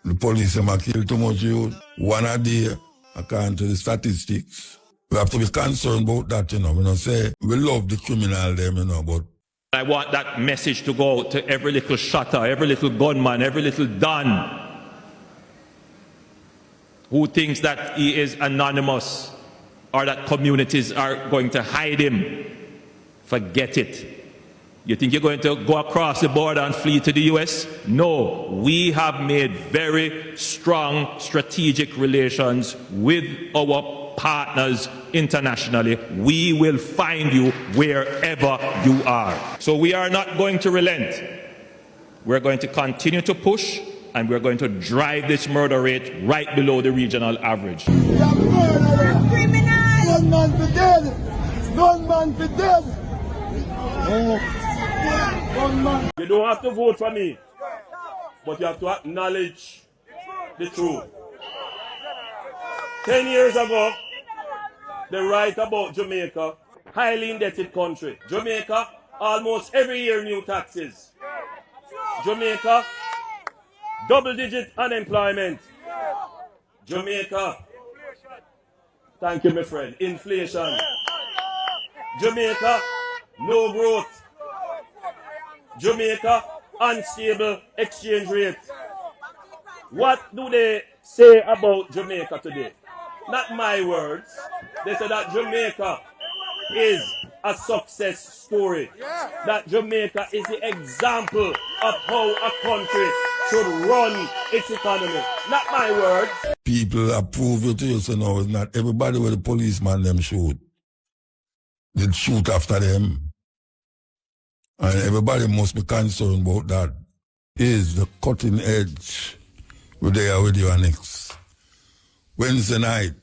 The police them a kill too much youth. One a day, according to the statistics. We have to be concerned about that, you know. We don't say we love the criminal them, you know, but I want that message to go out to every little shutter, every little gunman, every little don who thinks that he is anonymous or that communities are going to hide him. Forget it. You think you're going to go across the border and flee to the US? No. We have made very strong strategic relations with our partners internationally. We will find you wherever you are. So we are not going to relent. We're going to continue to push, and we're going to drive this murder rate right below the regional average. Gunman for dead! Gunman for dead! You don't have to vote for me, but you have to acknowledge the truth. 10 years ago, they write about Jamaica, highly indebted country. Jamaica, almost every year new taxes. Jamaica, double-digit unemployment. Jamaica, thank you, my friend, inflation. Jamaica, no growth. Jamaica, unstable exchange rate. What do they say about Jamaica today? Not my words. They say that Jamaica is a success story. That Jamaica is the example of how a country should run its economy. Not my words. people approve it to you, so now it's not everybody with the policeman them shoot. They shoot after them. And everybody must be concerned about that. Is the cutting edge we're there with you next. Wednesday night,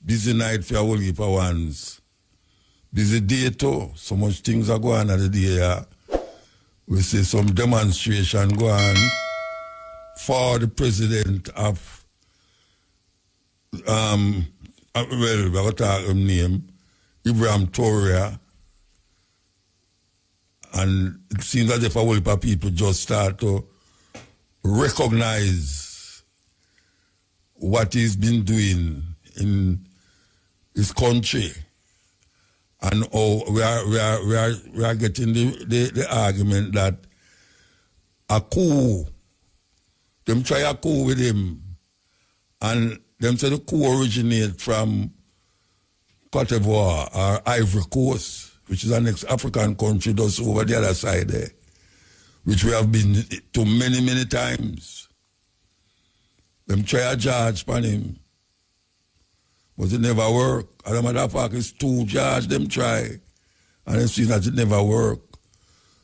busy night for a whole heap of ones. Busy day too. So much things are going on at the day. Yeah. We see some demonstration go on for the president of well, we're going to talk his name, Ibrahim Toria. And it seems as if a whole heap of people just start to recognize what he's been doing in his country. And we are getting the argument that a coup, them try a coup with him, and them say the coup originate from Cote d'Ivoire or Ivory Coast, which is the next African country just over the other side there, which we have been to many, many times. Them try a charge upon him, but it never work. As a matter of fact, it's two charge them try, and it seems that it never work.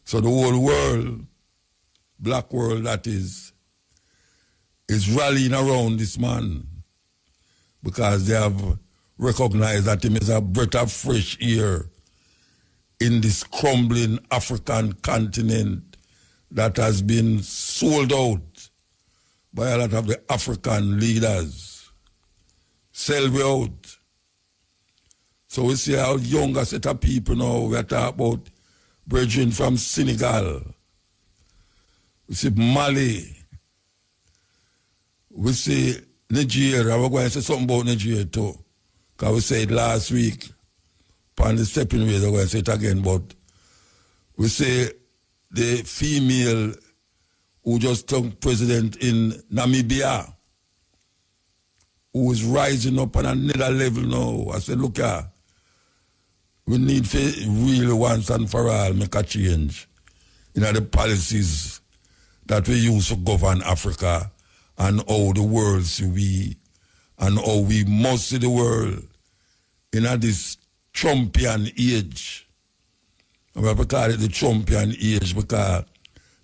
So the whole world, black world that is rallying around this man because they have recognized that him is a breath of fresh air in this crumbling African continent that has been sold out by a lot of the African leaders. Sell we out. So we see how younger set of people now, we are talking about brethren from Senegal. We see Mali. We see Nigeria. We're going to say something about Nigeria too. Because we said last week, upon the stepping ways, we're going to say it again, but we say the female who just took president in Namibia, who is rising up on another level now. I said, look here, we need to really once and for all make a change in the policies that we use to govern Africa and how the world see we and how we must see the world in this Trumpian age. And we have to call it the Trumpian age because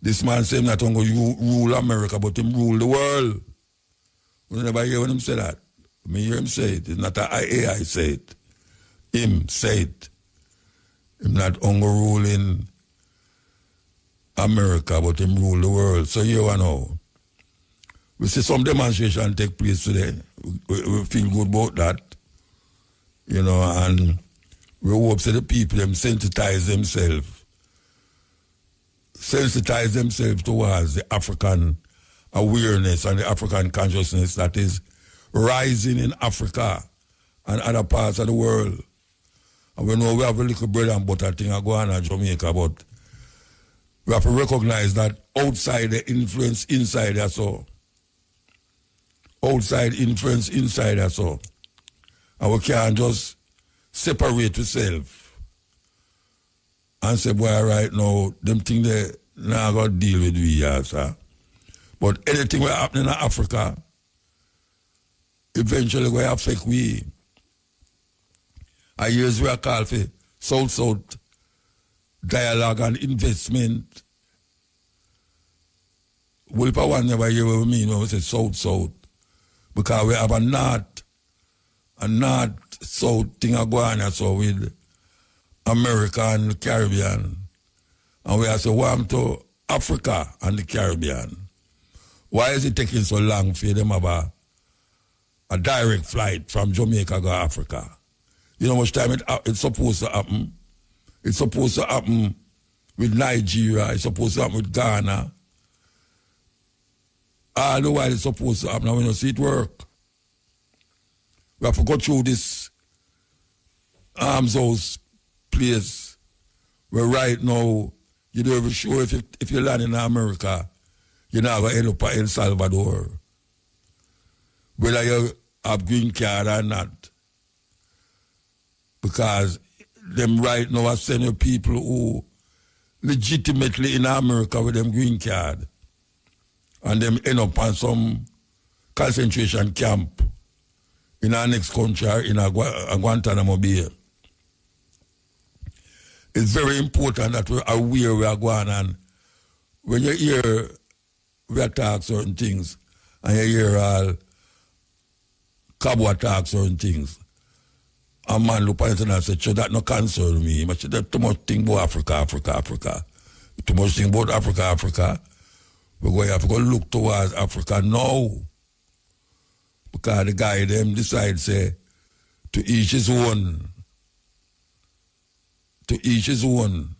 this man said not only rule America, but him rule the world. You never hear him say that. I hear him say it. It's not an AI say it. Him say it. Him not only ruling America, but him rule the world. So you know. We see some demonstration take place today. We feel good about that. You know, and we hope that the people them sensitize themselves towards the African awareness and the African consciousness that is rising in Africa and other parts of the world. And we know we have a little bread and butter thing going on in Jamaica, but we have to recognize that outside the influence inside us all. Outside influence inside us all. And we can't just separate ourselves and say, boy, right now, them things they now got to deal with we here, sir. But anything that happening in Africa, eventually will affect we. And here's where I call for South-South dialogue and investment. We'll probably never hear what we mean when we say South-South. Because we have a North-South thing going on so with America and the Caribbean. And we have to warm to Africa and the Caribbean. Why is it taking so long for them to have a direct flight from Jamaica to Africa? You know how much time it's supposed to happen? It's supposed to happen with Nigeria. It's supposed to happen with Ghana. All the while it's supposed to happen, and we don't see it work. We have to go through this arms house place where right now you don't even sure if you land in America, you're not going to end up in El Salvador. Whether you have green card or not. Because them right now are sending people who legitimately in America with them green card. And them end up on some concentration camp in our next country or in Guantanamo Bay. It's very important that we're aware we are going on. When you hear we attack certain things and you hear all Cabo attack certain things, a man look at it and say, that no concern me. But there's too much thing about Africa. Too much thing about Africa. We're going to have to go look towards Africa now. Because the guy them decide say, to each his own. To each his own.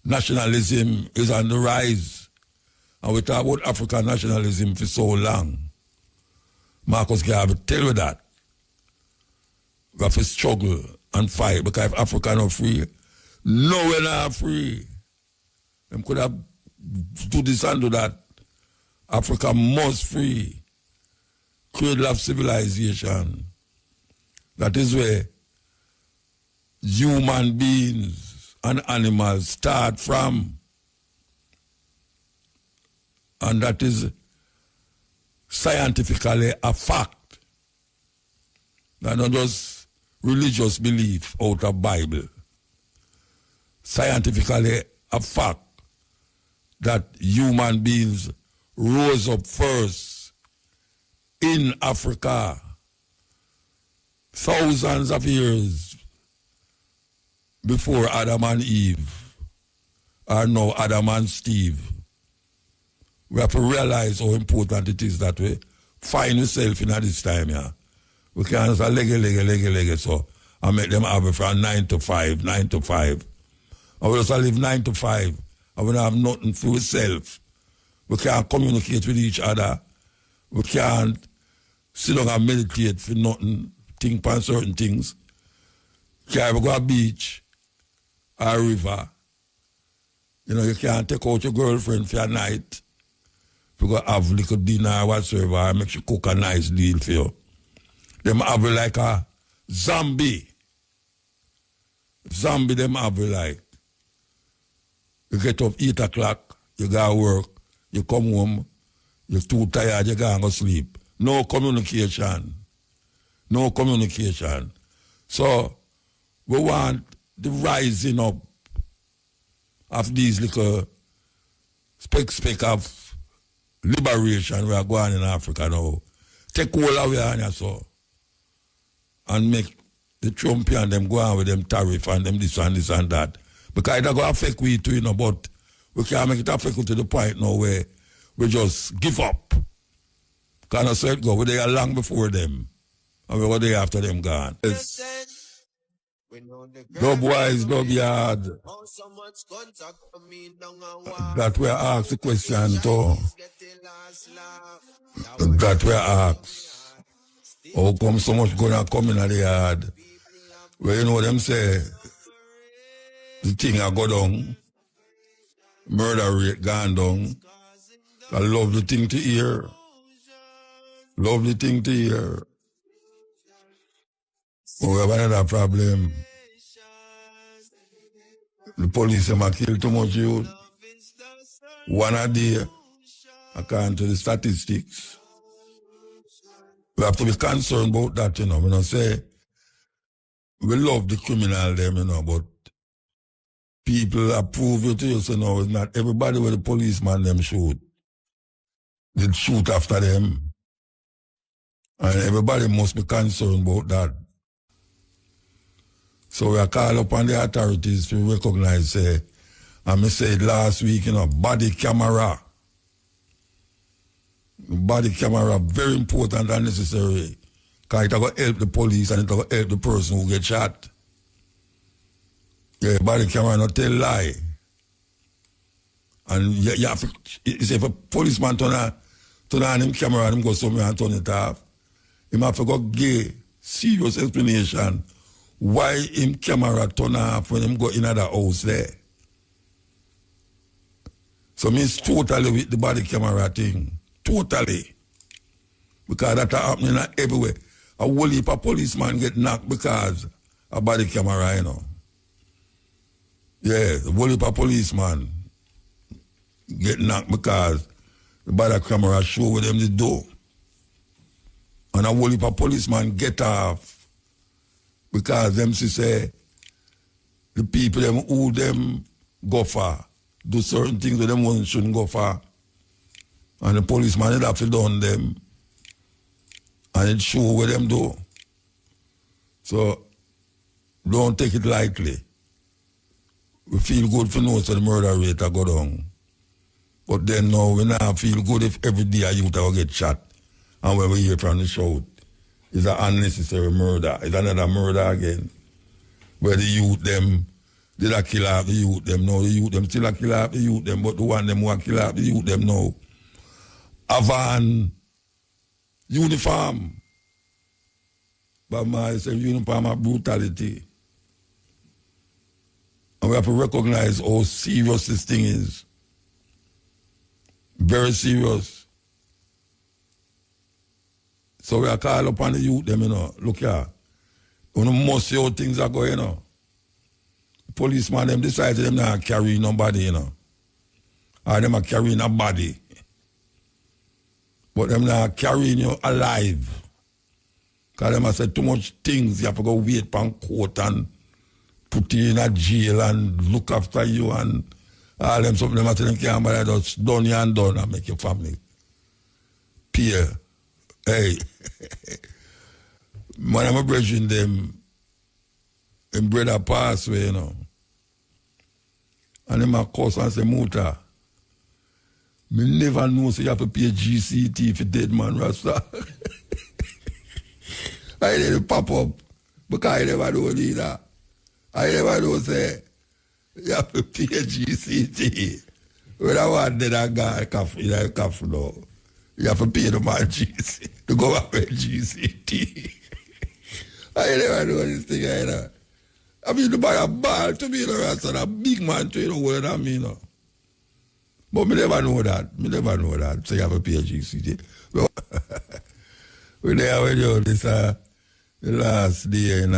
Nationalism is on the rise. And we talk about African nationalism for so long. Marcus Garvey tell you that. We have to struggle and fight because if Africa not free, no we're not free. Them could have do this and do that. Africa must free. Cradle of civilization. That is where human beings and animals start from. And that is scientifically a fact. That not just religious belief out of Bible. Scientifically a fact that human beings rose up first in Africa thousands of years before Adam and Eve, or now Adam and Steve. We have to realize how important it is that we find ourselves in at this time here. We can't say leg, so and make them have it from 9 to 5. And we just live 9 to 5. And we don't have nothing for ourselves. We can't communicate with each other. We can't sit down and meditate for nothing, think on certain things. Can't even go to a beach or a river. You know, you can't take out your girlfriend for a night. You go have a little dinner or whatsoever and make you cook a nice deal for you. Them have it like a zombie. Zombie them have it like. You get up 8 o'clock, you go to work, you come home, you're too tired, you go and go sleep. No communication. So, we want the rising up of these little speck of liberation we are going in Africa now. Take all away on you so. And make the Trumpian them go on with them tariff and them this and that. Because it's going to affect we too, you know, but we can't make it affect to the point now where we just give up. Because I said go, we're there long before them. And we're there after them gone. Dub wise, dub yard. That we ask the question too. That we ask. How come so much gonna come in the yard? Well, you know them say the thing I go down, murder rate gone down. I love the thing to hear. Love the thing to hear. But we have another problem. The police have killed too much youth. One a day, according to the statistics. We have to be concerned about that, you know. We don't say we love the criminal them, you know, but people approve it to you, so no, it's not everybody with the policeman them shoot. They shoot after them. And everybody must be concerned about that. So we are called upon the authorities to recognize, and I said last week, you know, body camera. Body camera, very important and necessary. Because it will help the police and it will help the person who gets shot. Yeah, body camera not tell lie. And you have to, if a policeman turn on him camera and him go somewhere and turn it off, he have to go give serious explanation why him camera turn off when him go in the house there. So means totally with the body camera thing. Totally. Because that happening everywhere. A whole heap of policeman get knocked because of body camera, you know. Yeah, the whole heap of policeman get knocked because the body camera show what them they do. And a whole heap of policeman get off because them say the people them who them go for do certain things that them shouldn't go for. And the policeman have to done them. And it show what them do. So don't take it lightly. We feel good for know so the murder rate will go down. But then now we not feel good if every day a youth will get shot. And when we hear from the shout, it's an unnecessary murder. It's another murder again. Where the youth them did a kill off the youth them now. The youth them still a kill off the youth them, but the one them who a kill off the youth them now have an uniform. But it's a uniform of brutality. And we have to recognize how serious this thing is. Very serious. So we are called upon the youth them, you know. Look here. You must see how things are going, you know. Policeman them decide them not carry nobody, you know. Or them are carrying a body. But them not carrying you alive. Because them have said too much things. You have to go wait for court and put you in a jail and look after you and all them something them have to them can't but just done you and done and make your family pay. Hey. When I'm bridging them in brother pass away, you know. And them a cuss and say muta. Me never know so you have to pay GCT for dead man Rasta. I didn't pop up because I never know either. I never know say you have to pay GCT. When I want that guy in a cafe now, you have to pay the man GCT to go and pay GCT. I never know this thing either. I mean to buy a ball to be the rest of a big man to you know what I mean. No? But me never know that. Me never know that. So you have to pay GCT. We're there with you this the last day in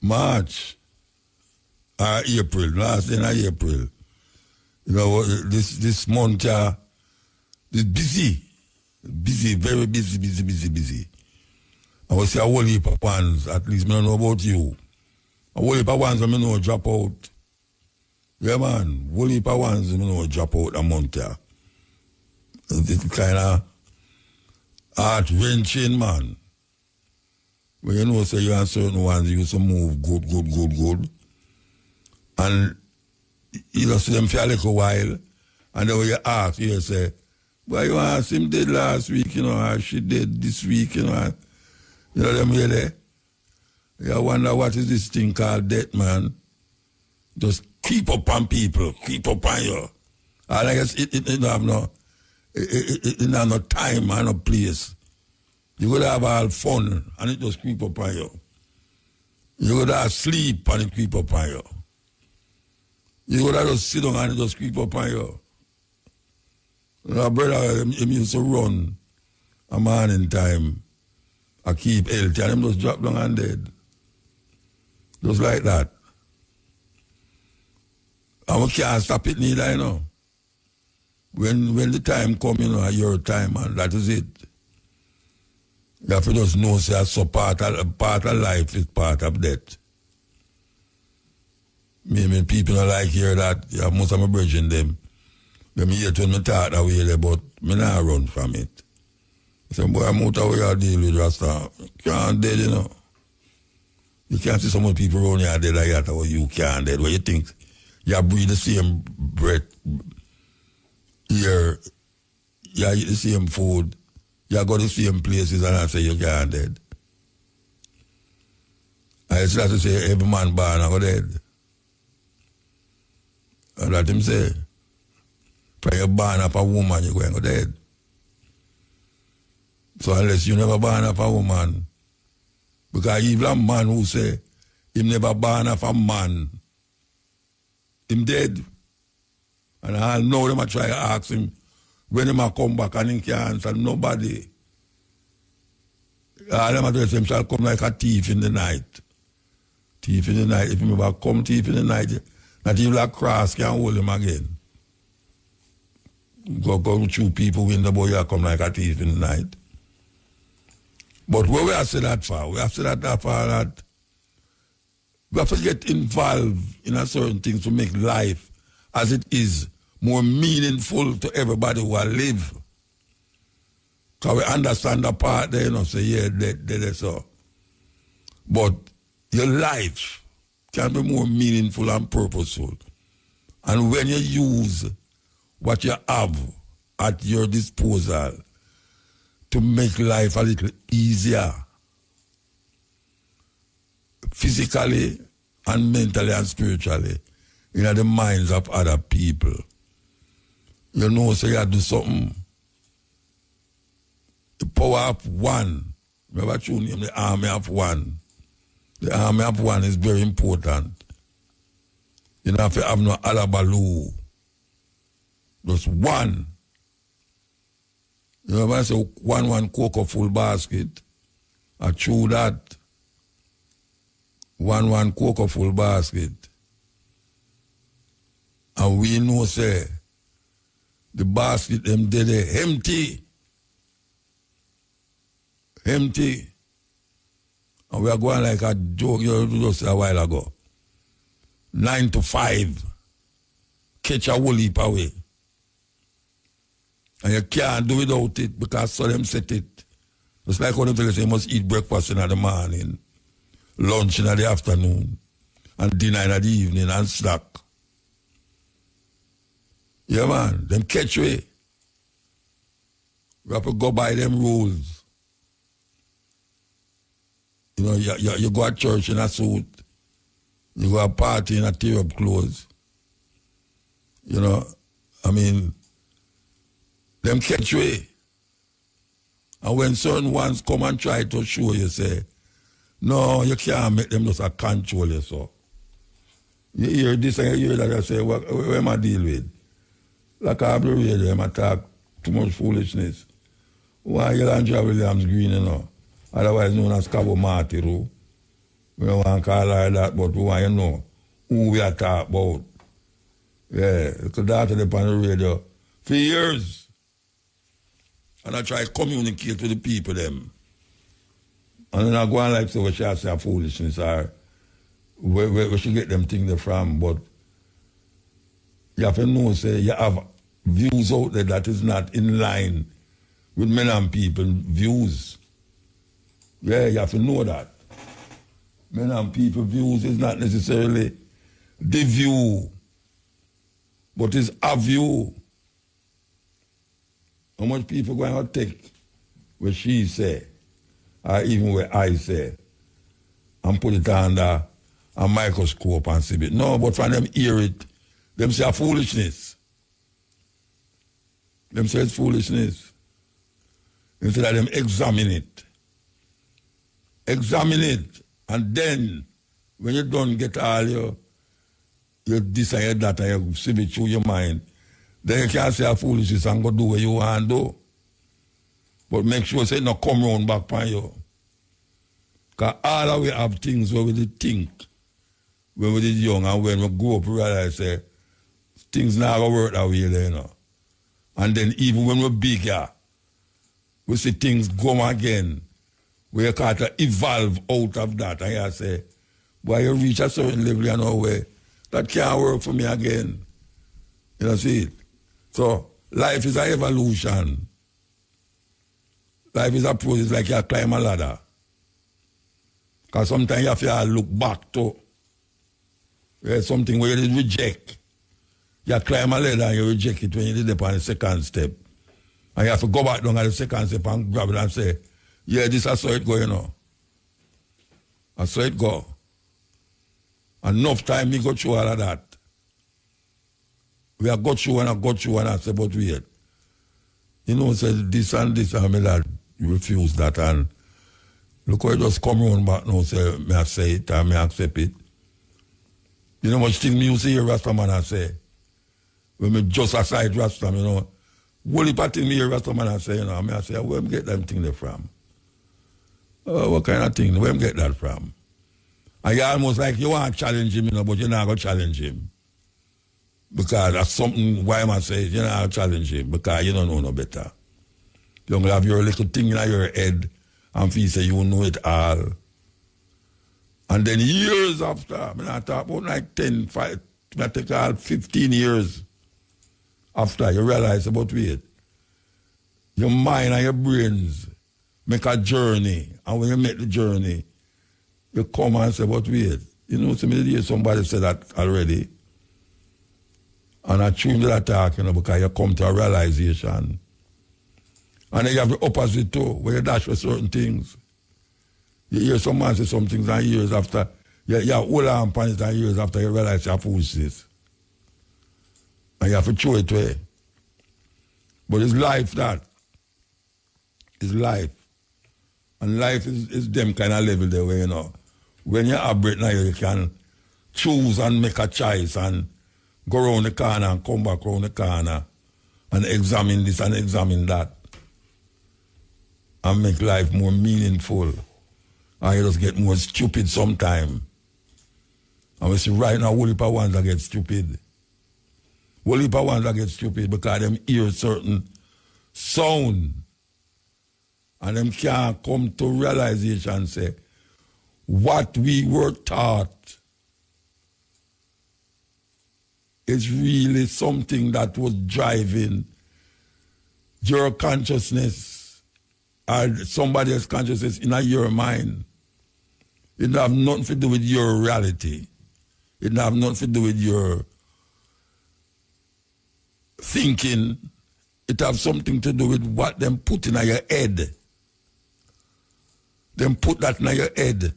March or April, last day in April. You know, this month is busy, very busy. I will say a whole heap of ones, at least I don't know about you. A whole heap of ones I know drop out. Yeah man, whole heap of ones I know drop out a month here. It's kind of heart-wrenching, man. When you know, say you have certain ones, you used to move good. And you just see them for a little while, and then when you ask, you say, well, you asked him dead last week, you know, or she dead this week, you know, them here there. You wonder what is this thing called death, man. Just creep up on people, creep up on you. And I guess it have no time and no place. You could have all fun and it just creep up on you. You could have sleep and it creep up on you. You could have just sit down and it just creep up on you. My brother, him used to run a morning time. I keep healthy and him just drop down and dead. Just like that. And we can't stop it neither, you know. When the time comes, you know, your time, and that is it. You have to just know, say, so part of life is part of death. Maybe people don't like hear that. Yeah, most of my brethren, them hear it when me talk that way, but me not run from it. I say, boy, muta, we are deal with Rasta. Can't dead, you know. You can't see so many people around here dead like that, or you can't dead. What you think? You breathe the same breath, you eat the same food, you go to the same places, and I say you can't dead. I start to say every man born and go dead. And that him say, when you born up a woman, you're going to go dead. So unless you never born up a woman, because even a man who say, him never born up a man, him dead. And I know them I try to ask him when him a come back and he can't answer nobody. All them address him shall come like a thief in the night. Thief in the night. If him ever come thief in the night, not even a cross can hold him again. Go through people when the boy come like a thief in the night. But where we have said that far, we have said that far that we have to get involved in a certain things to make life as it is more meaningful to everybody who live. Because we understand the part there, you know, say, yeah, that so. But your life can be more meaningful and purposeful. And when you use what you have at your disposal to make life a little easier, physically and mentally and spiritually, in the minds of other people. You know, so you have to do something. The power of one. Remember, the army of one. The army of one is very important. You don't have to have no alabaloo. Just one. You know, when I say one cocoa full basket, I chew that. One cocoa full basket. And we know, say, the basket them did empty. Empty. And we are going like a joke just a while ago. 9 to 5. Catch a whole heap away. And you can't do without it because so them set it. Just like how they say you must eat breakfast in the morning, lunch in the afternoon, and dinner in the evening, and snack. Yeah, man, them catch way. We have to go by them rules. You know, you go to church in a suit. You go to a party in a tear-up clothes. You know, I mean, them catch way. And when certain ones come and try to show you, say, no, you can't make them just a control you, so. You hear this and you hear that, I say, what am I deal with? Like I have the radio, I talk too much foolishness. Why you and Joe Williams Green, you know? Otherwise known as Cabo Martiro. We don't want to call her that, but we want to know who we are talking about. Yeah, because that's on the radio for years. And I try to communicate with the people, them. And then I go on like, so we should say foolishness or we should get them things from, but you have to know, say, you have views out there that is not in line with men and people views. Yeah, you have to know that. Men and people views is not necessarily the view, but it's a view. How much people going to take what she say, or even what I say, and put it under a microscope and see it. No, but when them hear it, them say a foolishness. Them say it's foolishness. Instead of them examine it. Examine it. And then, when you don't get all your this and your that and you see it through your mind, then you can't say a foolishness and go do what you want to do. But make sure say not come round back on you. Because all of we have things where we did think when we did young and when we grow up, we realize say things now go work that way there, you know. And then even when we're bigger, we see things go again. We can't evolve out of that. And you say, boy, you reach a certain level, you know, where that can't work for me again. You know, see it? So life is an evolution. Life is a process like you climb a ladder. Because sometimes you have to look back to something where you reject. You climb a ladder and you reject it when you did it on the second step. And you have to go back down at the second step and grab it and say, yeah, this is how it go, you know. That's how it go. Enough time me go through all of that. We have got through and I say, but wait. You know, say this and this, and me that refuse that, and look how it just come round back now, say, may I say it, and may I accept it. You know much thing me used to hear Rastaman I say, when me just aside Rasta, you know, whole heap of thing me hear Rastaman I say, you know, I say, where me get them thing there from? What kind of thing, where me get that from? And you almost like you want to challenge him, you know, but you're not going to challenge him. Because that's something, why am I saying, you're not going to challenge him, because you don't know no better. You don't have your little thing in your head and feel say you know it all. And then years after, I mean, I talk about like 10, 5, I take all 15 years after you realize about wait. Your mind and your brains make a journey. And when you make the journey, you come and say, but wait. You know, somebody said that already. And I tune to that talk, you know, because you come to a realization. And then you have the opposite too, where you dash for certain things. You hear some man say some things and years after, you hold on upon it and years after you realize you're foolishness. And you have to throw it away. But it's life that. It's life. And life is them kind of level there where, you know, when you operate now, you can choose and make a choice and go around the corner and come back around the corner and examine this and examine that and make life more meaningful. And you just get more stupid sometime. And we see right now, whole heap of ones that get stupid. Whole heap of ones that get stupid because them hear certain sound and them can't come to realization and say, what we were taught is really something that was driving your consciousness or somebody else's consciousness in your mind. It didn't have nothing to do with your reality. It didn't have nothing to do with your thinking. It have something to do with what them put in your head. Them put that in your head.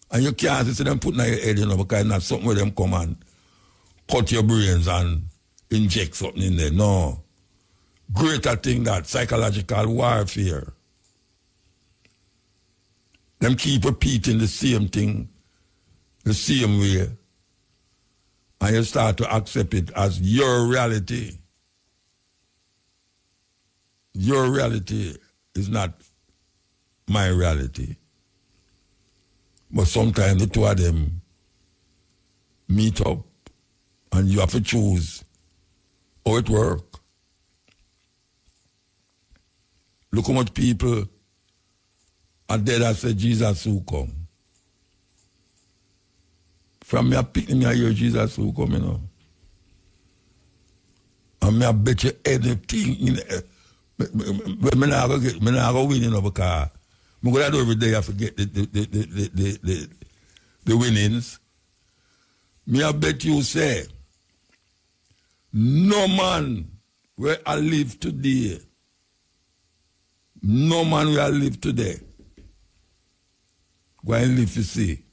And you can't see them put in your head, you know, because it's not something where them come and cut your brains and inject something in there. No. Greater thing that psychological warfare. Them keep repeating the same thing, the same way. And you start to accept it as your reality. Your reality is not my reality. But sometimes the two of them meet up and you have to choose how it works. Look how much people are dead that say Jesus will come. From me, I pick me, I hear Jesus will come, you know. And me, I bet you anything. But me not going to win, you know, because I'm going to do every day I forget the winnings. Me, I bet you say, no man where I live today, no man where I live today Go and live to see.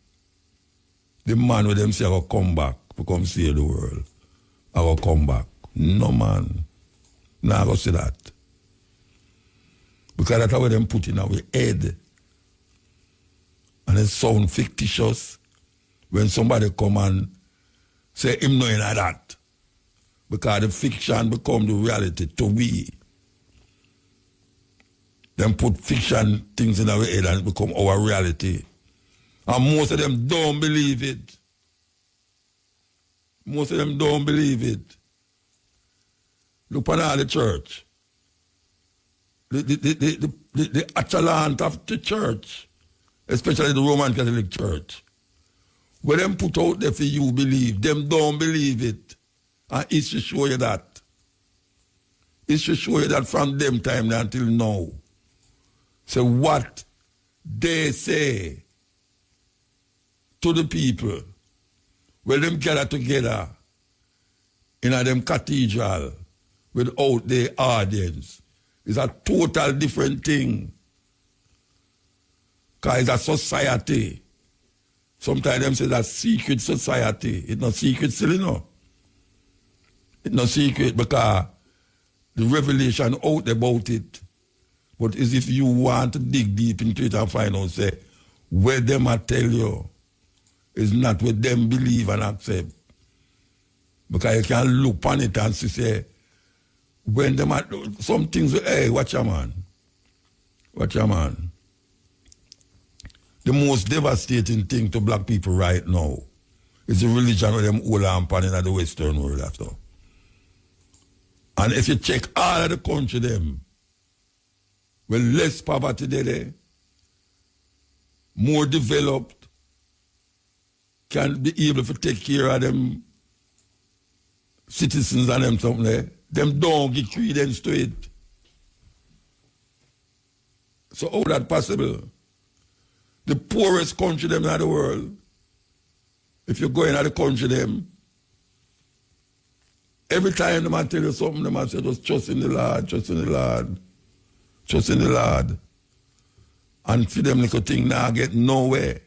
The man with them say, I will come back to come see the world. I will come back. No, man. No, I go see that. Because that's how them put in our head. And it sound fictitious when somebody come and say him knowing like that. Because the fiction become the reality to we. Them put fiction things in our head and it become our reality. And most of them don't believe it. Most of them don't believe it. Look at all the church. The Achalant of the church, especially the Roman Catholic Church, where them put out there for you believe, them don't believe it. And it should show you that. It should show you that from them time until now. So what they say to the people, when them gather together in a them cathedral without the audience, is a total different thing. Because it's a society. Sometimes them say that secret society. It's not secret still, you know. It's not secret because the revelation out about it. But as if you want to dig deep into it and find out, say, where them I tell you is not what them believe and accept. Because you can look on it and say, when them are, some things, hey, watch your man. Watch your man. The most devastating thing to black people right now is the religion of them hold on pan in the Western world after. And if you check all of the country them, with less poverty there, more developed, can be able to take care of them citizens and them something there, them don't give credence to it. So how that possible? The poorest country them in the world, if you go in the country them, every time them I tell you something, them I say just trust in the Lord, trust in the Lord, trust in the Lord. And for them little thing now get nowhere.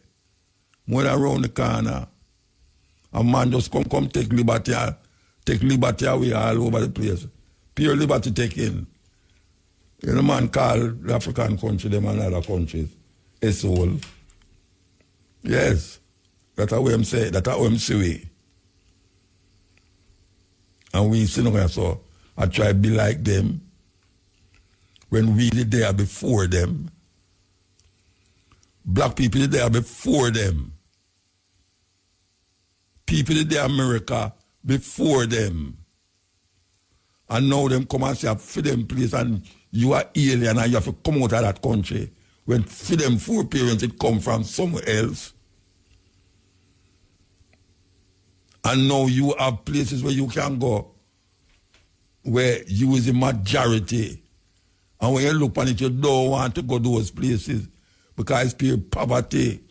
When around the corner, a man just come take liberty away all over the place. Pure liberty taken. You know, man call the African country, them and other countries, a soul. Yes. That's how I'm say, that's how I'm see. And we see no so I try to be like them. When we did there before them. Black people did there before them. People did there America before them. And now them come and say, for them place and you are alien and you have to come out of that country. When for them four parents it come from somewhere else. And now you have places where you can go where you is the majority. And when you look on it, you don't want to go to those places because it's pure poverty,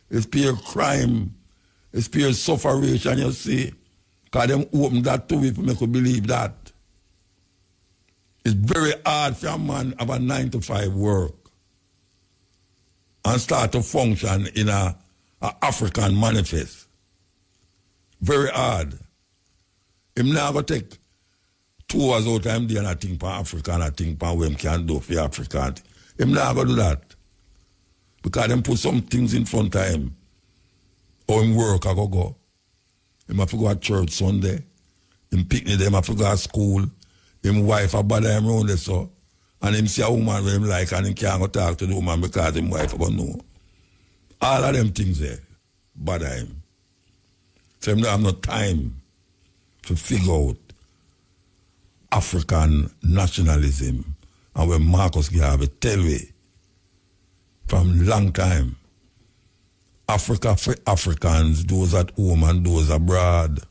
it's pure crime, it's pure suffering, you see. Because them open that to people make you believe that. It's very hard for a man have a 9-to-5 work and start to function in a African manifest. Very hard. Him now go take 2 hours out time there and I think for Africa and I think for what him can do for Africa. Him now go do that. Because them put some things in front of him. Or him work I go. Him have to go to church Sunday. Him picnic them have to go to school. Him wife a bother him around there so. And him see a woman where him like and him can't go talk to the woman because him wife about know. All of them things there bother him. So him don't have no time to figure out African nationalism. And when Marcus Garvey tell me from long time, Africa for Africans, those at home and those abroad.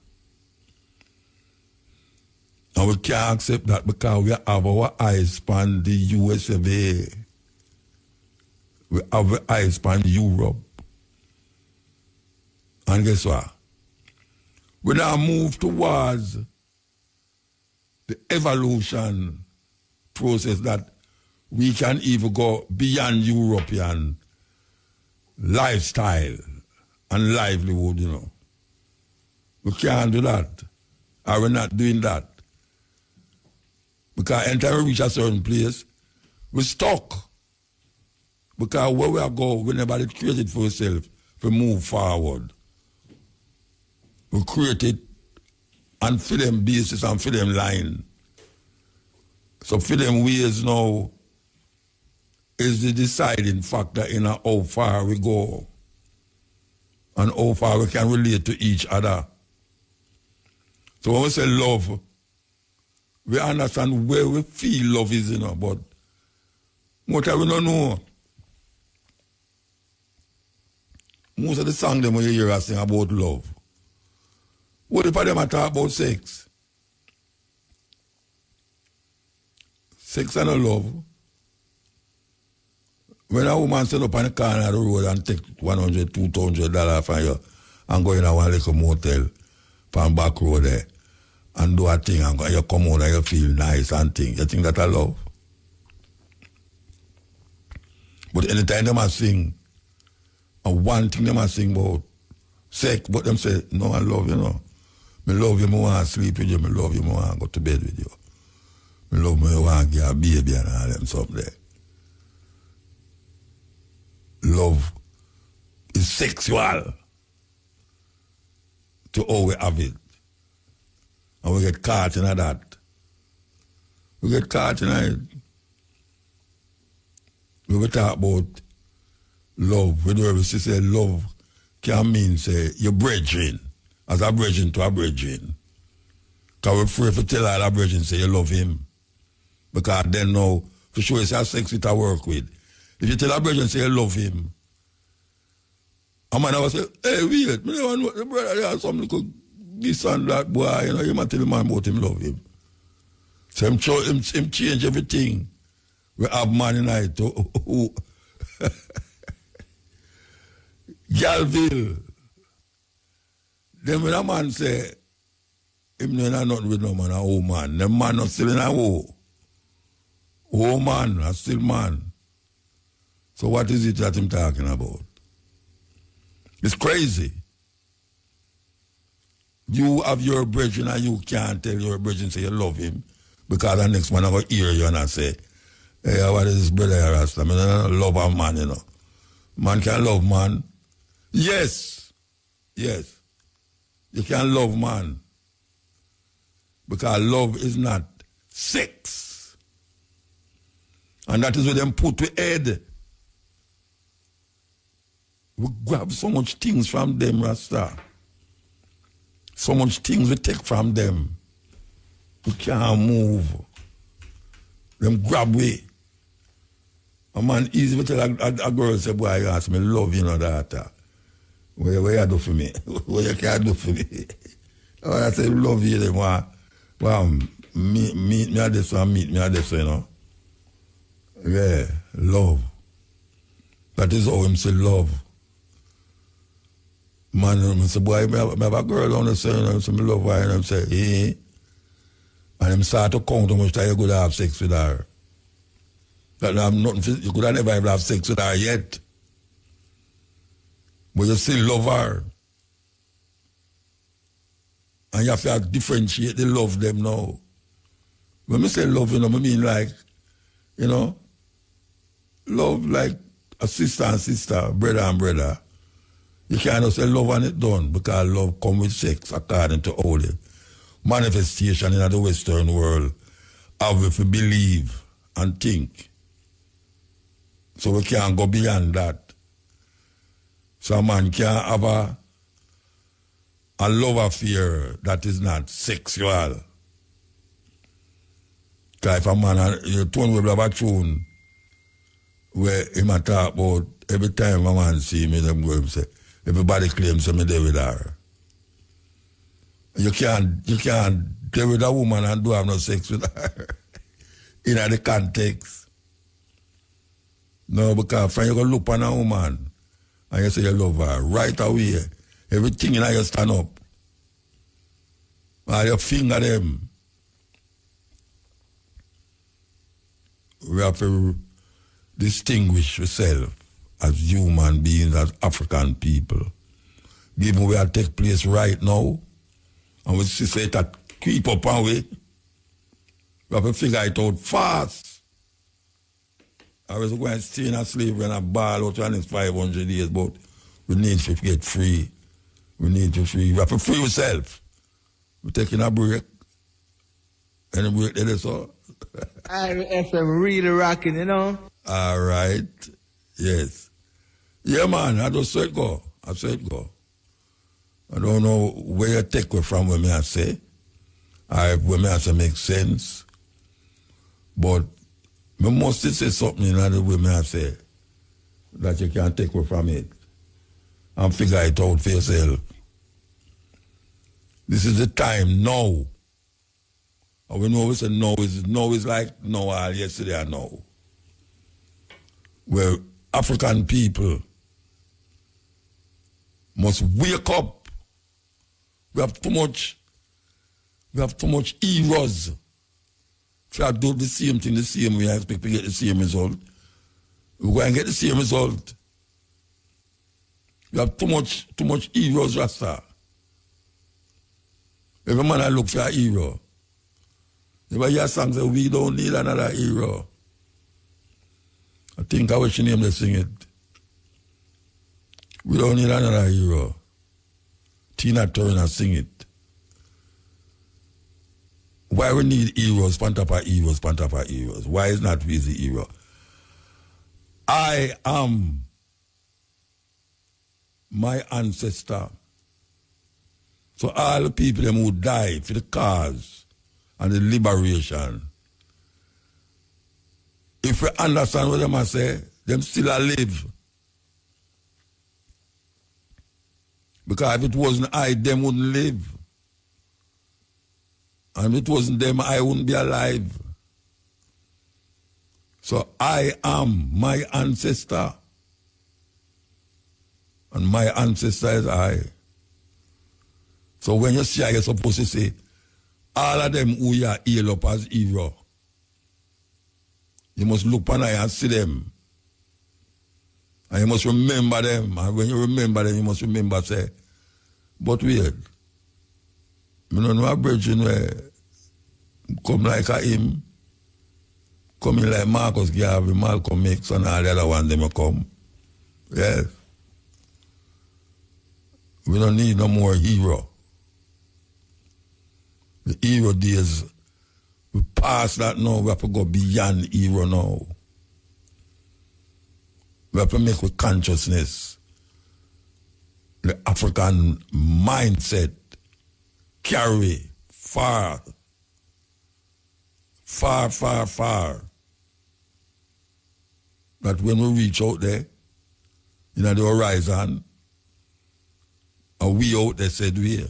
And we can't accept that because we have our eyes on the USA. We have our eyes on Europe. And guess what? We now move towards the evolution process that we can even go beyond European. lifestyle and livelihood, you know. We can't do that. Or we're not doing that. Because anytime we reach a certain place, we're stuck. Because where we are going, we never create it for ourselves to move forward. We create it and for them basis and for them line. So for them ways now is the deciding factor in how far we go and how far we can relate to each other. So when we say love, we understand where we feel love is, you know, but most of we don't know. Most of the songs them when you hear us sing about love. What if them talk about sex? Sex and love. When a woman set up on the corner of the road and take $100, $200 from you and go in a one little motel from back road there and do a thing and you come out and you feel nice and thing, you think that a love? But anytime they must sing, and one thing they must sing about sex, but them say, no, I love you, no. Me love you, I want to sleep with you, me love you, I want to go to bed with you. Me love you, I want to get a baby and all them something there. Love is sexual to how we have it. And we get caught in that. We get caught in it. When we talk about love, when we say love can mean say you're brethren, as a brethren to a brethren. Because we're afraid to tell our brethren say you love him. Because then now, for sure it's a sex with a work with. If you tell a brethren say you love him, a man will say, hey, wait, me never know the brother there has some little this and that boy, you know, you might tell the man about him love him. So him change everything. We have man in it who Galville. Then when a man say, him no nothing with no man, a old man. The man not still in a war. Old man, a still man. So what is it that him talking about? It's crazy. You have your brethren and you can't tell your brethren say you love him because the next man will hear you and I say, hey, what is this brother here, Rasta? I mean, I don't love a man, you know. Man can love man. Yes. Yes. You can love man. Because love is not sex. And that is what them put to head. We grab so much things from them, Rasta. So much things we take from them. We can't move. Them grab we. A man easy to tell a girl, say, boy, you ask me, love you know that. What you do for me? What you can't do for me? I say, love you, them. Well, meet me at this one, meet me at this one, you know. Yeah, love. That is how him say love. Man, I say, boy, I have a girl on the side, and I say, I love her, and I say, eh? And him start to count how much time you could have sex with her. That have nothing, you could have never have sex with her yet. But you still love her. And you have to differentiate the love them now. When I say love, you know, I mean like, you know, love like a sister and sister, brother and brother. You can't say love and it done because love comes with sex according to all the manifestation in the Western world. How we believe and think. So we can't go beyond that. So a man can't have a love affair that is not sexual. Because if a man, you tune with a tune where he might talk about every time a man see me, them go and say, everybody claims I'm there with her. You can't deal with a woman and do have no sex with her in the context. No, because when you go look on a woman and you say you love her, right away, everything in her you stand up. Or you finger them. We have to distinguish yourself as human beings, as African people. Given where it take place right now, and we see say that creep up and way, we have to figure it out fast. I was going to stay in a slavery and a ball out for 500 years, but we need to get free. We need to free. We have to free ourselves. We're taking a break. And a break there, so. FM really rocking, you know? All right. Yes. Yeah, man, I just said go. I said go. I don't know where you take it from when I say. When I say make sense. But I must say something in the way I say that you can take it from it and figure it out for yourself. This is the time now. And we know we say now is like now all yesterday and now. Where African people must wake up. We have too much heroes. If you do the same thing the same way, I expect to get the same result. We're going to get the same result. We have too much heroes, Rasta. Every man I look for a hero. If I hear songs that we don't need another hero. I think I wish your name to sing it. We don't need another hero. Tina Turner sing it. Why we need heroes, pan top of heroes, pan top of heroes? Why is not we the hero? I am my ancestor. So all the people them who died for the cause and the liberation, if we understand what them I say, them still alive. Because if it wasn't I, them wouldn't live. And if it wasn't them, I wouldn't be alive. So I am my ancestor. And my ancestor is I. So when you see I, you're supposed to say, all of them who you are hail up as hero, you must look upon I and see them. And you must remember them. And when you remember them, you must remember, say, but wait, I don't know a virgin where come like a him, coming like Marcus Garvey, Malcolm X, and all the other ones, them come. Yes. We don't need no more hero. The hero days, we pass that now, we have to go beyond hero now. We have to make with consciousness the African mindset carry far, far, far, far. That when we reach out there, in the horizon, and we out there said we here.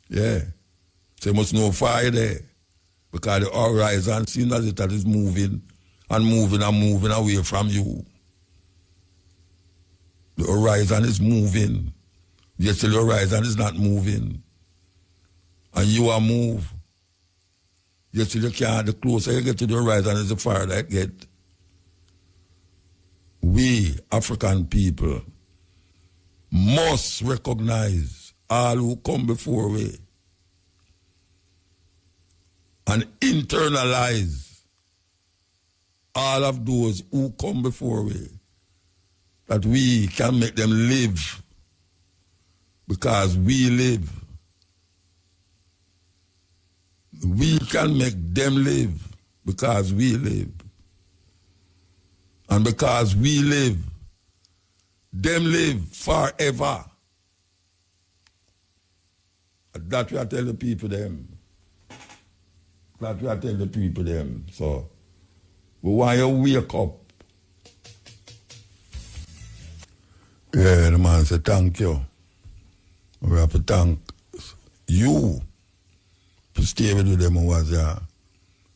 Yeah. So you must know far there. Because the horizon seems as if that is moving and moving and moving away from you. The horizon is moving. Yet the horizon is not moving. And you are move. Yet you can't, the closer you get to the horizon is the farther it get. We, African people, must recognize all who come before we and internalize all of those who come before we, that we can make them live because we live. We can make them live because we live. And because we live, them live forever. That we are telling the people them. That we are telling the people them. So, we want you to wake up. Yeah, the man said, thank you. We have to thank you for staying with them who was there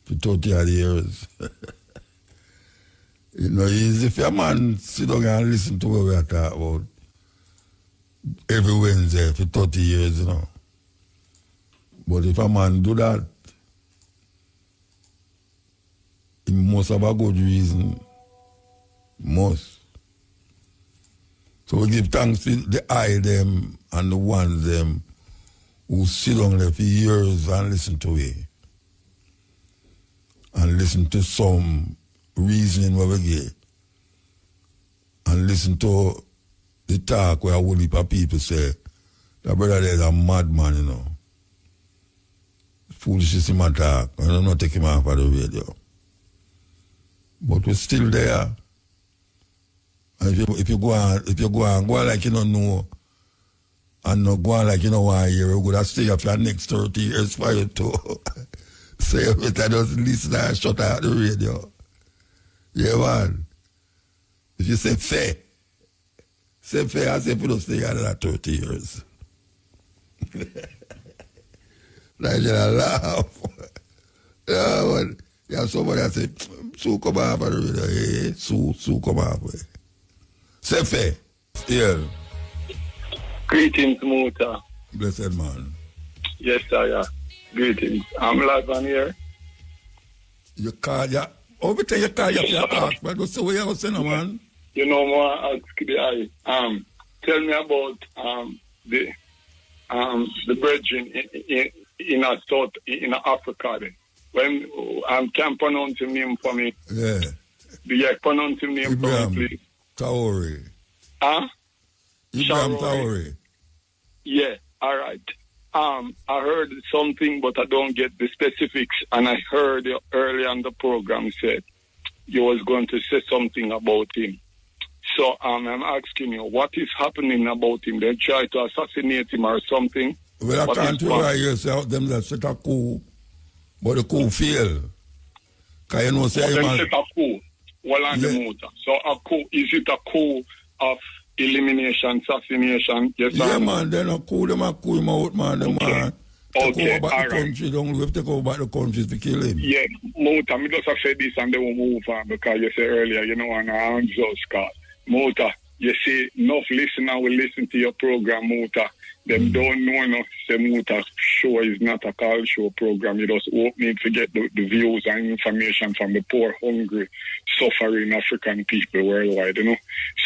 for 30 odd years. You know, easy if a man sit down and listen to what we are talking about every Wednesday for 30 years, you know. But if a man do that, he must have a good reason. Must. So we give thanks to the eye them and the ones them who sit down there for years and listen to it. And listen to some reasoning what we get. And listen to the talk where a whole heap of people say, that brother there is a madman, you know. Foolishness him attack. I don't know take him off of the radio. But we're still there. And if you go on like you don't know, and not go on like you know 1 year, you're going to stay up for the next 30 years for you to say it. I just listen and shut out the radio. Yeah, man. If you say fair, I say if you don't stay another 30 years. Like you laugh. Yeah, man. Yeah, somebody I say, Sue come off of the radio. Hey, Sue come off. Say fair. Yeah. Greetings, Muta. Blessed man. Yes, sir, yeah. Greetings. I'm live on here. You call, yeah. Every time you call, you have to ask, but what's the way you say, no, man? You know, more ask the eye. Tell me about the brethren in Africa. Then. When can't pronounce his name for me. Yeah. Do you pronounce his name Ibrahim for me, please? Traore. Huh? Ibrahim Traore. Yeah, all right. I heard something, but I don't get the specifics. And I heard you earlier on the program said you was going to say something about him. So I'm asking you, what is happening about him? They try to assassinate him or something? Well, I can't tell you them that set a coup, but the coup failed. Because you know, say, them set a coup. Well, on the motor. So a coup, is it a coup of elimination, assassination? Yes, yeah, man, then a coup, them a coup him out, man. Them man. Take over back the country, don't we have to take over back the country to kill him. Yeah, Mota, me just have said this and they will move on because you said earlier, you know, on our just call. Mota, you see, enough listener will listen to your program, Mota. Them don't know enough. Say Muta show is not a call show program. You just need to get the views and information from the poor, hungry, suffering African people worldwide, you know.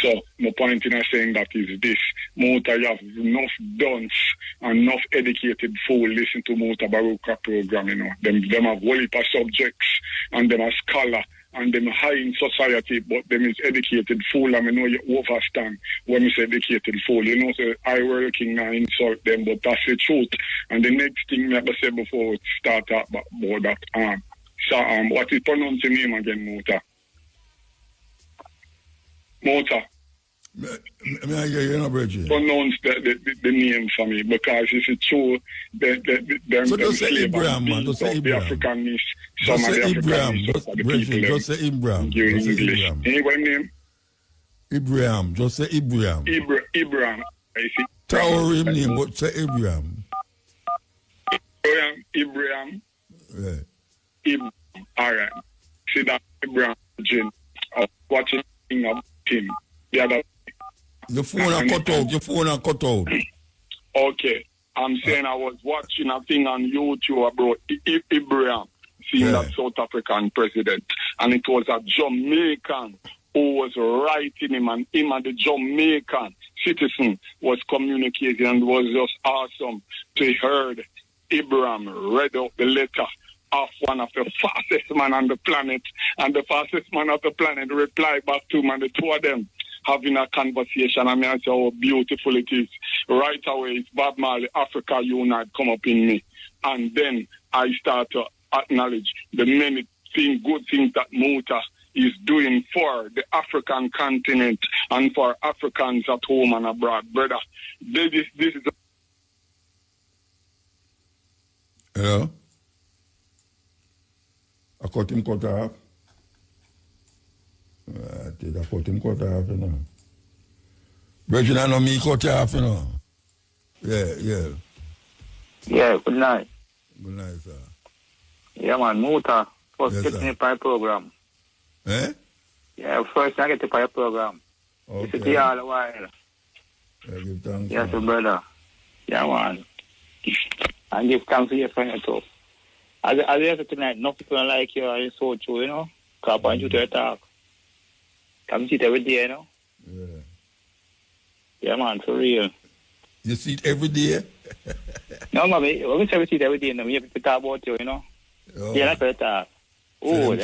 So my point in saying that is this. Muta, you have enough dunce and enough educated fool listen to Mutabaruka program, you know. Them have whole heap of subjects and them a scholar. And them high in society, but them is educated fool. I mean, know you overstand when you say educated fool. You know, say I working and insult them, but that's the truth. And the next thing me ever say before we start up about that So what is pronounced your name again, Muta? Muta. May I hear you know, Bridget? Pronounce the name for me because it's true them so just say Ibrahim, man. Just say Ibrahim. The Africanness. Just say Ibrahim. Just say Ibrahim. Just say Ibrahim. Any name? Ibrahim. Just say Ibrahim. Ibrahim. I see. Traore name, but say Ibrahim. Ibrahim. Yeah. All right. See that Ibrahim Jin. Watching about him. The other. Your phone are cut out. Okay. I'm saying I was watching a thing on YouTube about Ibrahim, seeing that South African president. And it was a Jamaican who was writing him, and him and the Jamaican citizen was communicating, and it was just awesome to hear Ibrahim read out the letter of one of the fastest man on the planet, and the fastest man of the planet replied back to him, and the two of them having a conversation. I mean, I say how beautiful it is. Right away, it's Bob Marley, Africa Unite, come up in me. And then I start to acknowledge the many good things that Muta is doing for the African continent and for Africans at home and abroad. Brother, this is... Hello? I cut him cut off. I cut him cut off, you know. Brethren, I know me cut off, you know. Yeah. Yeah, good night. Good night, sir. Yeah, man, Muta. First, Yes, get sir. me by program. Eh? Yeah, first I get to by program. Okay. Listen to you all a while. I give thanks. Yes, man. brother. Yeah, man. And give thanks to your friend too. As I said tonight, no people like you are so true, you know. Because I want you to talk. Come see it every day, you know? Yeah. Yeah, man, for real. You see it every day? No, man, when we say we see it every day, we have to talk about you, you know? Oh. Yeah, that's what I talk. So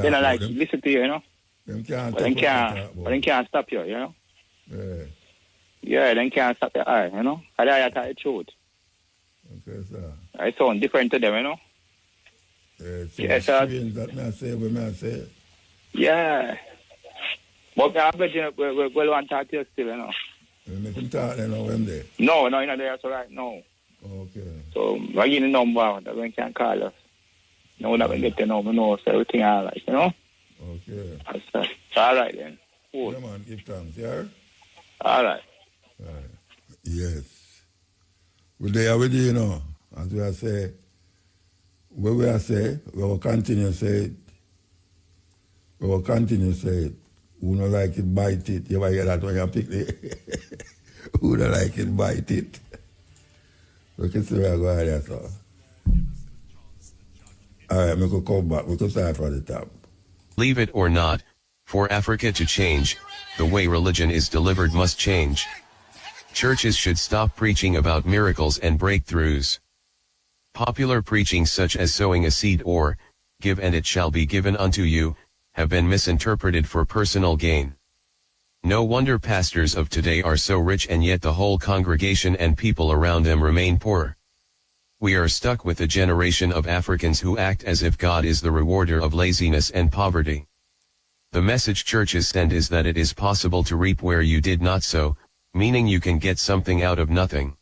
Then I like listen to you, you know? Them can't But they can't stop you, you know? Yeah. Yeah, they can't stop your eye, you know? And I tell the truth. Okay, sir. I sound different to them, you know? It's so strange that I say what I say. Yeah. But I bet you we'll want to talk to you still, you know? You make him talk then now when there? No, you're not there, so right now. Okay. So, I give you the number that we can call us. No, we're not going to get the number, no, so everything all right, you know? Okay. That's all right then. Cool. Yeah, man, give thanks, yeah? All right. Yes. Well, they already, you know, as we are saying, what we are saying, we will continue to say it. We will continue to say it. Who don't like it, bite it. You ever hear that when you pick it? Who don't like it, bite it. We can see where I go there, so. All right, we could come back. We could start from the top. Leave it or not, for Africa to change, the way religion is delivered must change. Churches should stop preaching about miracles and breakthroughs. Popular preaching such as sowing a seed or, give and it shall be given unto you, have been misinterpreted for personal gain. No wonder pastors of today are so rich and yet the whole congregation and people around them remain poor. We are stuck with a generation of Africans who act as if God is the rewarder of laziness and poverty. The message churches send is that it is possible to reap where you did not sow, meaning you can get something out of nothing.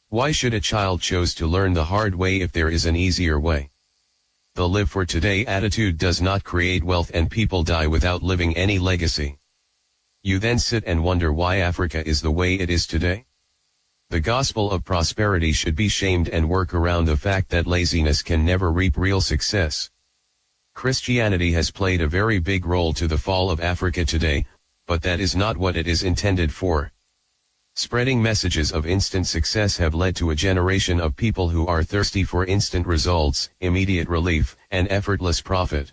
Why should a child choose to learn the hard way if there is an easier way? The live for today attitude does not create wealth and people die without leaving any legacy. You then sit and wonder why Africa is the way it is today? The gospel of prosperity should be shamed and work around the fact that laziness can never reap real success. Christianity has played a very big role to the fall of Africa today, but that is not what it is intended for. Spreading messages of instant success have led to a generation of people who are thirsty for instant results, immediate relief, and effortless profit.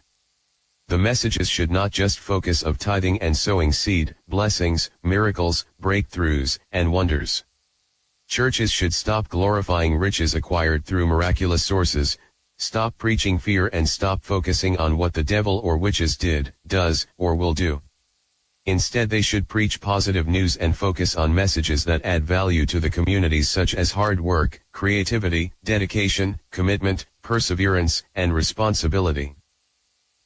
The messages should not just focus of tithing and sowing seed, blessings, miracles, breakthroughs, and wonders. Churches should stop glorifying riches acquired through miraculous sources, stop preaching fear and stop focusing on what the devil or witches did, does, or will do. Instead they should preach positive news and focus on messages that add value to the communities such as hard work, creativity, dedication, commitment, perseverance, and responsibility.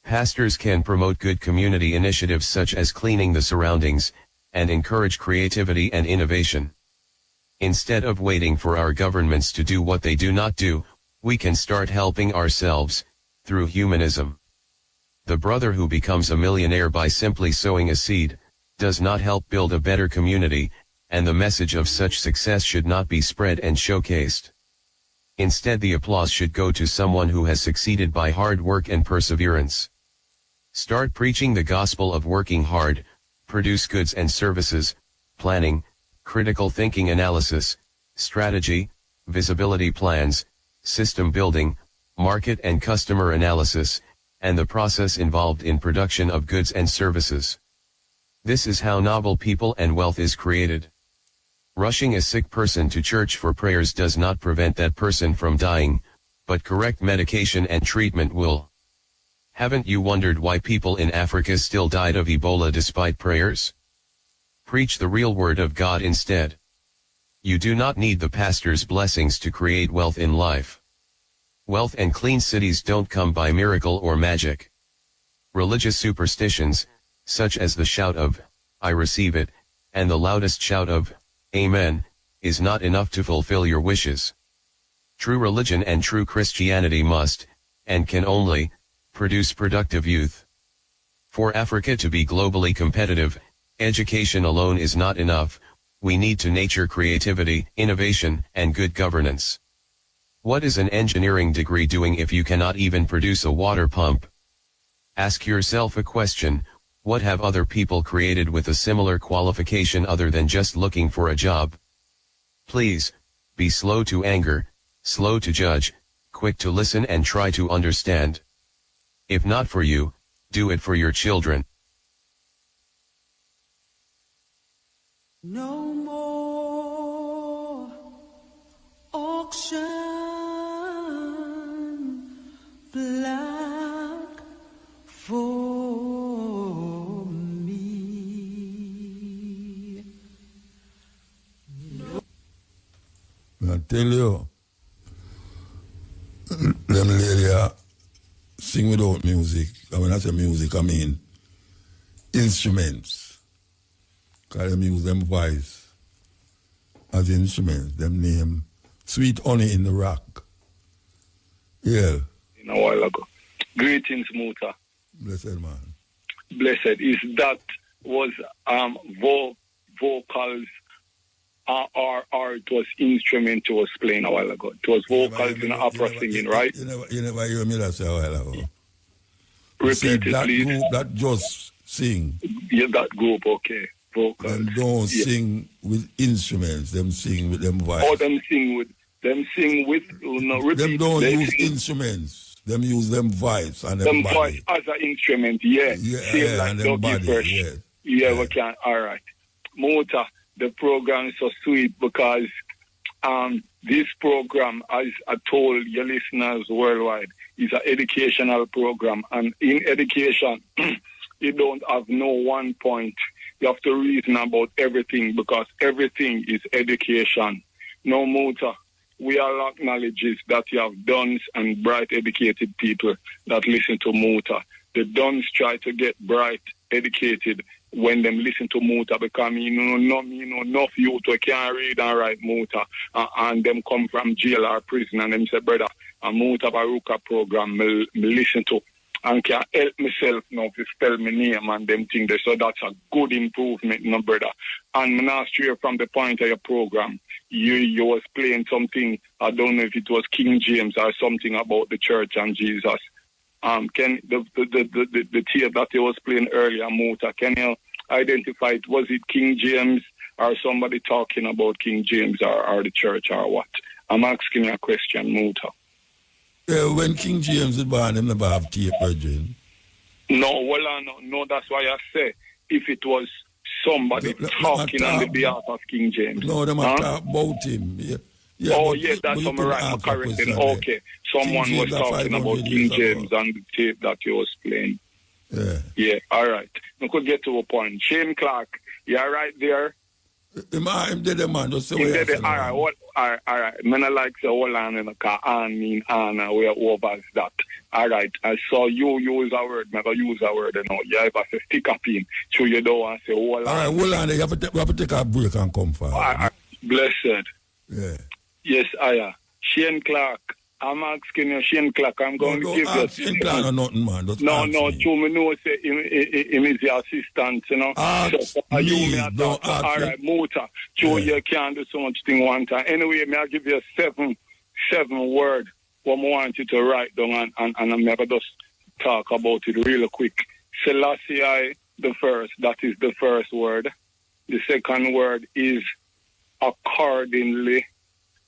Pastors can promote good community initiatives such as cleaning the surroundings, and encourage creativity and innovation. Instead of waiting for our governments to do what they do not do, we can start helping ourselves, through humanism. The brother who becomes a millionaire by simply sowing a seed, does not help build a better community, and the message of such success should not be spread and showcased. Instead the applause should go to someone who has succeeded by hard work and perseverance. Start preaching the gospel of working hard, produce goods and services, planning, critical thinking analysis, strategy, visibility plans, system building, market and customer analysis, and the process involved in production of goods and services. This is how noble people and wealth is created. Rushing a sick person to church for prayers does not prevent that person from dying, but correct medication and treatment will. Haven't you wondered why people in Africa still died of Ebola despite prayers? Preach the real word of God instead. You do not need the pastor's blessings to create wealth in life. Wealth and clean cities don't come by miracle or magic. Religious superstitions, such as the shout of, "I receive it," and the loudest shout of, "Amen," is not enough to fulfill your wishes. True religion and true Christianity must, and can only, produce productive youth. For Africa to be globally competitive, education alone is not enough, we need to nurture creativity, innovation, and good governance. What is an engineering degree doing if you cannot even produce a water pump? Ask yourself a question, what have other people created with a similar qualification other than just looking for a job? Please, be slow to anger, slow to judge, quick to listen and try to understand. If not for you, do it for your children. No more auction, black for me. I tell you, them lady sing without music. And when I say music, I mean instruments. Because them use them voice as instruments. Them name Sweet Honey in the Rock. Yeah. In a while ago. Greetings, Muta. Blessed man. Blessed. Is that was vocals or it was instrument you was playing a while ago? It was vocals in opera singing, right? You never hear me that say a while ago. Repeat it, that please. Group that just sing. Yeah, that group, okay. Vocals. Them don't sing with instruments. Them sing with them voice. Oh, them sing with no, repeat. Them don't use instruments. Them use them voice and them body. Voice as an instrument, yeah. Same like and them Dougie body, Fresh. yeah. We can. All right. Muta, the program is so sweet because this program, as I told your listeners worldwide, is an educational program. And in education, you don't have no one point. You have to reason about everything because everything is education. No, Muta, we all acknowledge that you have duns and bright educated people that listen to Muta. The duns try to get bright educated when them listen to Muta because enough youth who can't read and write Muta and them come from jail or prison and them say, brother, a Mutabaruka program me listen to and can help myself now to spell my name and them things there. So that's a good improvement, no brother. And not stray from the point of your program. You was playing something, I don't know if it was King James or something about the church and Jesus. Can the tape that you was playing earlier, Muta, can you identify it? Was it King James or somebody talking about King James or the church or what? I'm asking you a question, Muta. Yeah, when King James is born, him never have tape, Virgin. No, that's why I say if it was somebody talking on the behalf of King James. No, they might talk about him. Yeah. That's what I'm right. Correcting. Okay, someone was talking about King James on the tape that he was playing. Yeah, all right. We could get to a point. Shane Clark, you're right there. I'm dead, man. Just say all right. Man, I like to hold on in the car and mean Anna, we are over that. All right. I saw you use a word, never use a word, You have to stick up in. So you don't want to say hold on. All right, hold on. You have to take a break and come forward. Blessed. Yeah. Yes, Aya. Shane Clark. I'm asking you, Shane Clark, I'm going to give you... Shane Clark or nothing, man. No, to me know say him is the assistant, Ask All right, Muta. You can't do so much thing one time. Anyway, may I give you a seven word what I want you to write down and I'm never just talk about it really quick. Selassie the first, that is the first word. The second word is accordingly.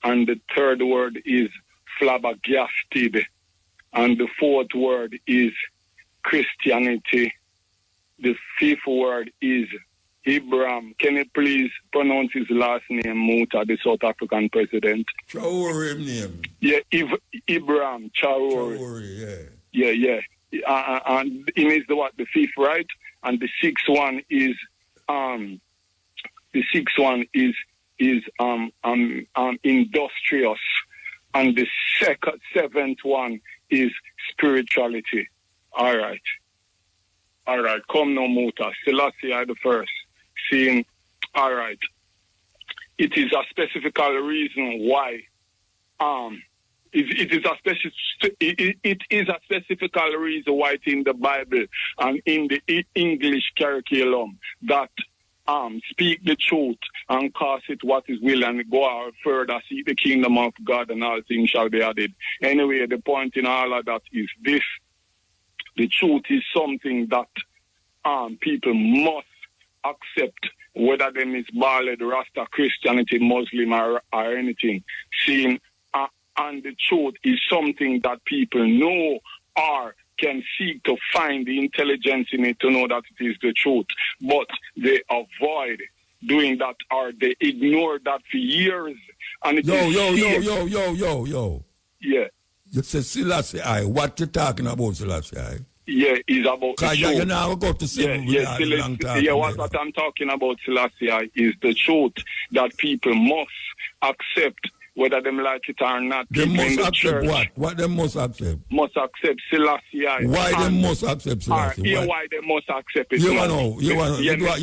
And the third word is flabbergasted. And the fourth word is Christianity. The fifth word is Abraham. Can you please pronounce his last name, Muta, the South African president? Traore name. Yeah, Abraham Traore. Yeah. And he is the fifth, right? And the sixth one is industrious. And the seventh one is spirituality. All right. Come now, Muta. Selassie the first. Seeing, all right. It is a specific reason why. It is a specific reason why it's in the Bible and in the English curriculum that speak the truth and cause it what is will and go out further, seek the kingdom of God and all things shall be added. Anyway, the point in all of that is this. The truth is something that people must accept, whether them is Baaled, Rasta, Christianity, Muslim or anything. Seeing and the truth is something that people know or can seek to find the intelligence in it to know that it is the truth, but they avoid doing that, or they ignored that for years. And Yo. Yeah. You say Selassie I. What you talking about, Selassie I? Yeah, it's about the truth. You now go to say what I'm talking about, Selassie, is the truth that people must accept, whether them like it or not. They must accept what? What they must accept? Must accept Selassie. Why they must accept Selassie? Why they must accept it? You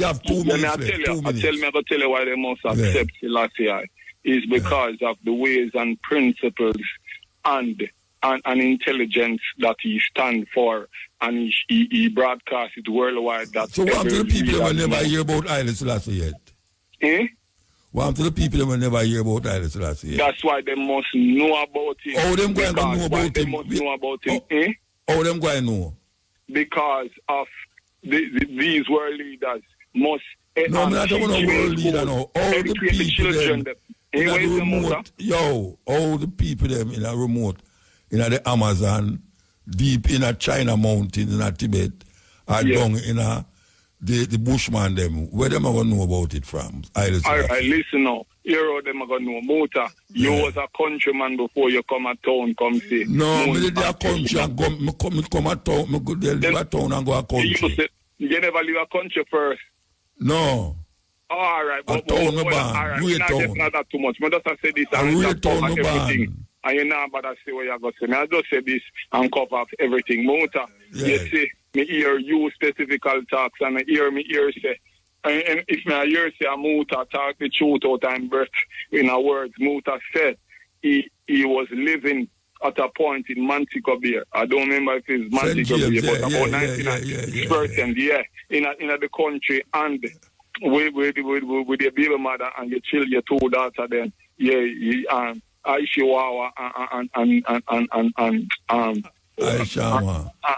have 2 minutes left. I'm going to tell you why they must accept Selassie. Is because of the ways and principles and intelligence that he stands for, and he broadcasts it worldwide. So what to the people that will never hear about Haile Selassie yet? What to the people that will never hear about Haile Selassie yet? That's why they must know about it. How them going to know about him? How them going to know? Because of these world leaders must... No, I'm not talking about world leader now. All the people them in the remote, all the people them in a remote, in the Amazon, deep in a China mountain, in a Tibet, or down in a the Bushman them. Where them are going to know about it from? All right, listen now. Here how them are going to know. Muta, you was a countryman before you come at town, come see. No, me did a country and come at town. Me go there, leave a town and go a country. You never leave a country first. No. All right, but we're not getting that too much. I just say this and cover everything. And you know about to say what you're going to say. I just say this and cover up everything. Muta, you see, me hear you specific talks and I hear me hear say, and if me hear say a Muta talk the truth out and birth in a words, Muta said he was living at a point in Montego Bay. I don't remember if it's Montego Bay, but about 99% in the country, and with your baby mother and your children, your 2 daughters, then Aishiwawa and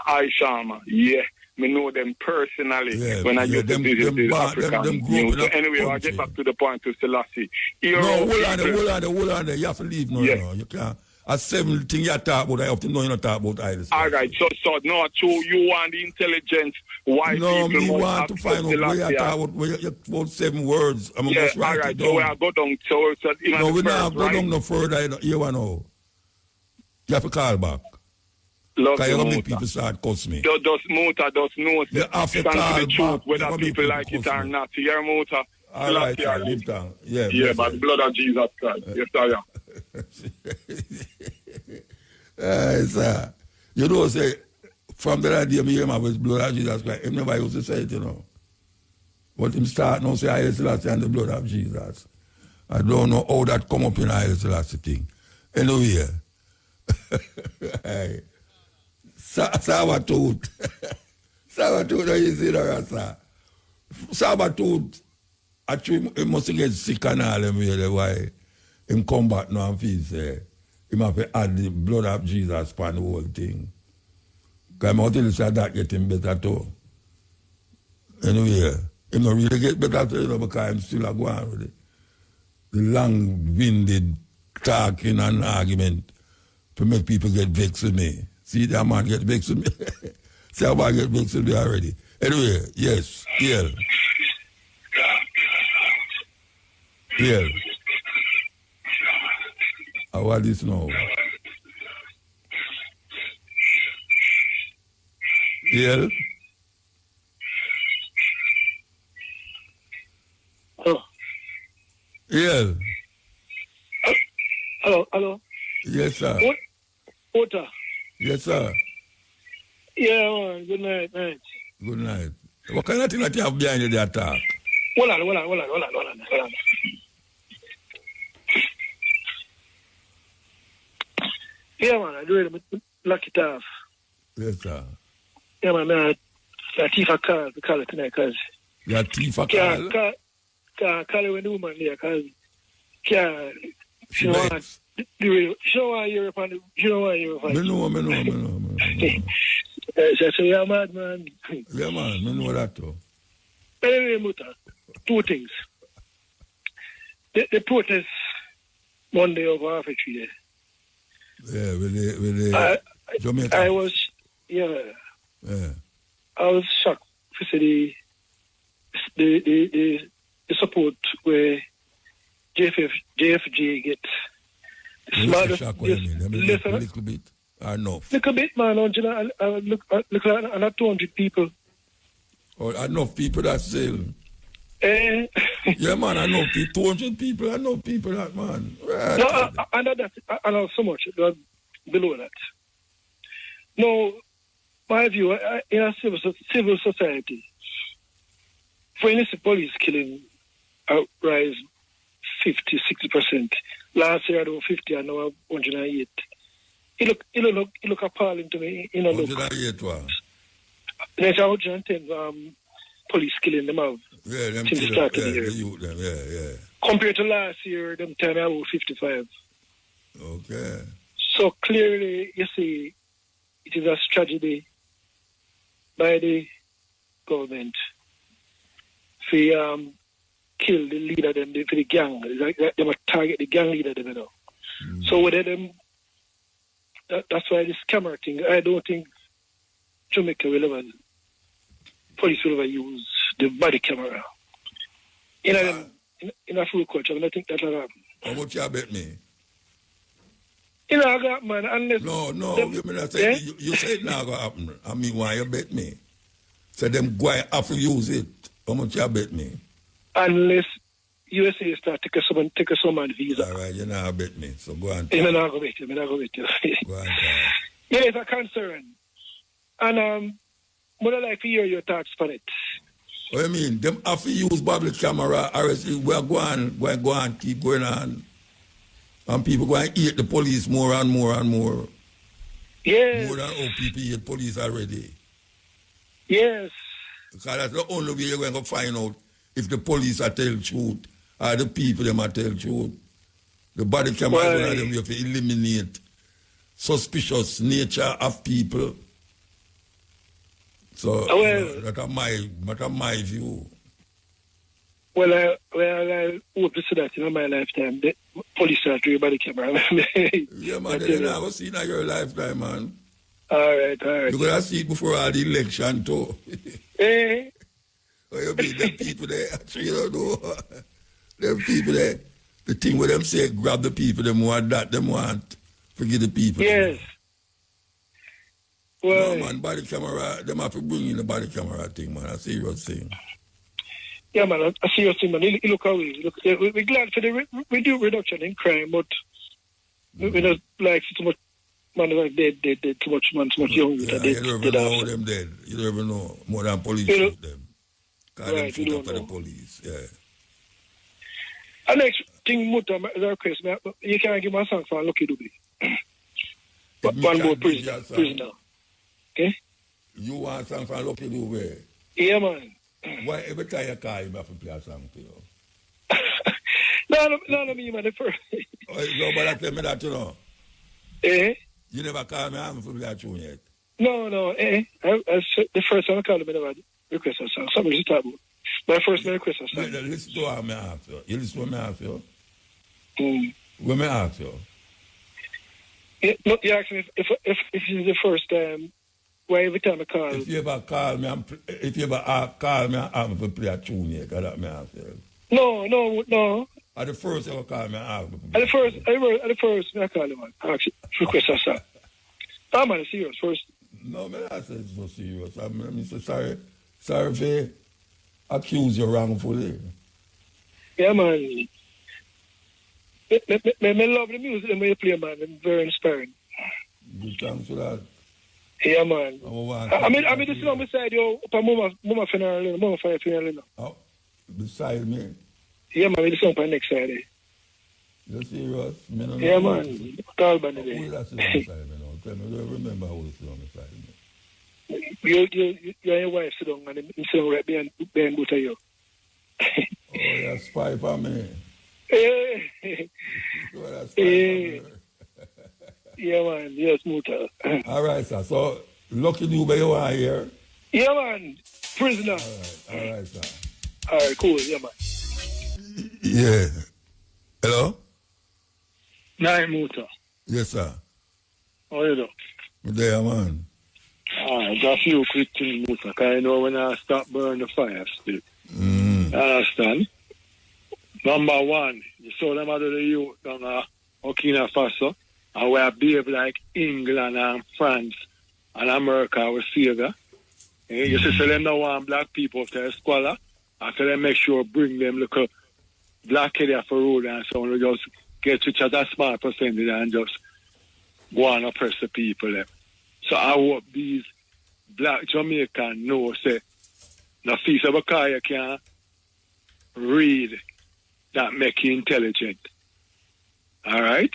Aishama. Yeah, me know them personally when I get to visit the African news. So anyway, I'll get back to the point to Selassie. Hold on there. You have to leave now. You can't. A 7 thing you talk about, I have to know you not talk about Haile Selassie. All right, so no, you want the intelligence. Why no, people me want to find out where you talk about, where you about 7 words. I'm all right, so we are go down. No, we not go down no further. You know. You have to call back. Because you make people start cuss me. Just Muta, just know. You have to call the truth, back. whether people like it or not. Hear Muta. All right, I leave down. Yeah, by the blood of Jesus Christ. Yes, I am. Sir. You know, say, from the idea me hear my with blood of Jesus Christ, him never used to say it, you know. But him start now say Haile Selassie and the blood of Jesus. I don't know how that come up in Haile Selassie thing. Anyway, Sabatooth. Sabatooth, you see that, sir? Sabatooth, actually, he must get sick and all them really, why him come back now and feel say, him have to add the blood of Jesus for the whole thing. Because I'm going to say that get him better too. Anyway, him not really get better too, you know, because I'm still going with it. The long-winded talking and argument to make people get vexed with me. See that man get vexed with me? See how man get vexed with me already? Anyway, yes, yeah. Yeah. How are this now? Yeah. Hello. Yeah. Hello. Yes, sir. Muta. Yes, sir. Yeah, man. Good night, man. Good night. What kind of thing that you have behind you there, talk? Hold on. Yeah, man, I do it. Lock it off. Yes, sir. Yeah, man, I thief a call tonight, because... You thief a call? Call it when the woman there, because... She don't want to hear upon the... She don't want to hear upon the... Me know. So you're mad, man. Yeah, man, me know that too. Anyway, Muta, 2 things. The protest Monday over Africa Day. Yeah, with the Jamaica. I was shocked to see the the support where JFG get the smallest, shock what you mean. Let me get a little bit or enough. Little bit, man. Look at 200 people. Or enough people that sell. Yeah, man, I know people, 200 people, I know people that, man. Right. No, I know that, I know so much below that. No, my view, in a civil society, for instance, police killing rise 50-60%. Last year, there were 50, and now 108. It look appalling to me. 108 what? There's 110 police killing them out. Yeah, them since the start of the year. Yeah. Compared to last year, them time I was 55. Okay. So clearly, you see, it is a tragedy by the government for kill the leader them for the gang. They must target the gang leader them, you know. So whether them, that's why this camera thing, I don't think Jamaica will ever, police will ever use the body camera. In a full culture, I think that will happen. How much you bet me? I got, man, unless... No, you say it now going to happen. I mean, why you bet me? So them going to have to use it. How much you bet me? Unless USA start take a someone visa. All right, you know bet me. So go on. I'm not going to bet you. Go on. Yeah, it's a concern. And I would like to hear your thoughts on it. What do you mean? Them have to use public camera or else we're going on, keep going on. And people going to eat the police more and more and more. Yes. More than how people eat police already. Yes. Because that's the only way you're going to find out if the police are telling truth or the people them are telling truth. The body camera is one of them you have to eliminate suspicious nature of people. So that's my view. Well, I hope to see that in my lifetime. The police start to body camera. Yeah, man, they never seen that in your lifetime, man. All right. You're going to see it before all the election, too. Eh? What you mean, them people there, you don't know. Them people there, the thing where them say, grab the people, them want that, them want, forget the people. Yes. Well, no, man, body camera, them have to bring in the body camera thing, man. I see what you're saying. Yeah, man, I see what you're saying, man. Look how we're glad for the reduction in crime, but we don't like too much man like dead, too much man, too much young. Yeah, you don't even know them dead. You don't even know more than police shoot them. Because them shoot up for the police, yeah. And next thing, Muta, is a request. You can't give my song for Lucky Dubby. One more prisoner. Okay? You want a song for Lucky Dubby? Yeah, man. Why every time you call him, I have to play a song for you? No, me, man. The first. Nobody tell me that, you know. Eh? You never call me, I haven't play a tune yet. No, eh. The first time I called him, I never request a song. Something to talk about. My first request a song. Listen to what I ask you. You listen to what I ask you? What I ask you? You asked me if it's the first time. Why every time I call? If you ever call me, I'm to play a tune here, because that me ask you. No. At the first you call me, I ask you. At the first, I call him, I actually request a song. I'm on serious first. No, man, I said it's so serious. I'm so sorry for accuse you wrongfully. Yeah, man. I love the music when you play, man. It's very inspiring. Good thanks for that. Yeah, man. I mean, this song beside you, Mama funeral, Mama Fire funeral. Oh, beside me? Yeah, man, this song for next Friday. You serious? Yeah, man. Call by the day. Who that's beside me now? Tell me, I don't remember who is beside me. You and your wife sit down and him sitting right behind both of you. Oh, you're a spy for me. Hey. You're a spy for me. Yeah, man. Yes, Muta. All right, sir. So, Lucky Dubby, you are here? Yeah, man. Prisoner. All right, sir. All right, cool. Yeah, man. Yeah. Hello? Nah, Muta. Yes, sir. How you doing? Good day, man. Just a few quick things, Muta, because I know when I start burning the fire still. Mm. You understand? Number one, you saw them out of the youth down Burkina Faso, and we behave like England and France and America will save you. You see, so them don't want black people to a squalor, after they make sure bring them little black area for road and so on, we just get to chat a small percentage and just go on and oppress the people there. So I hope these black Jamaicans know, say, the feast of a car you can read that make you intelligent. All right?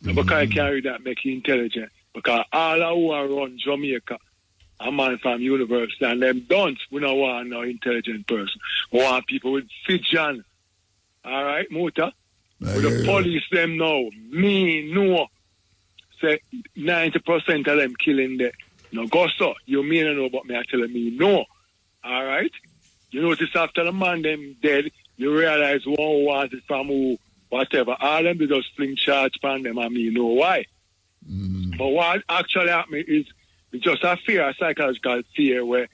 Because you can read that make you intelligent. Because all who are run Jamaica, a man from university, and them don't, we don't want no intelligent person. We want people with vision. All right, Muta? With the police, them know. Me, no. Say 90% of them killing there. No, go so. You may not know about me, I tell me no. All right? You notice after the man them dead, you realize one wanted from who, whatever. All them, they just fling charge from them, and me know why. But what actually happened is just a fear, a psychological fear where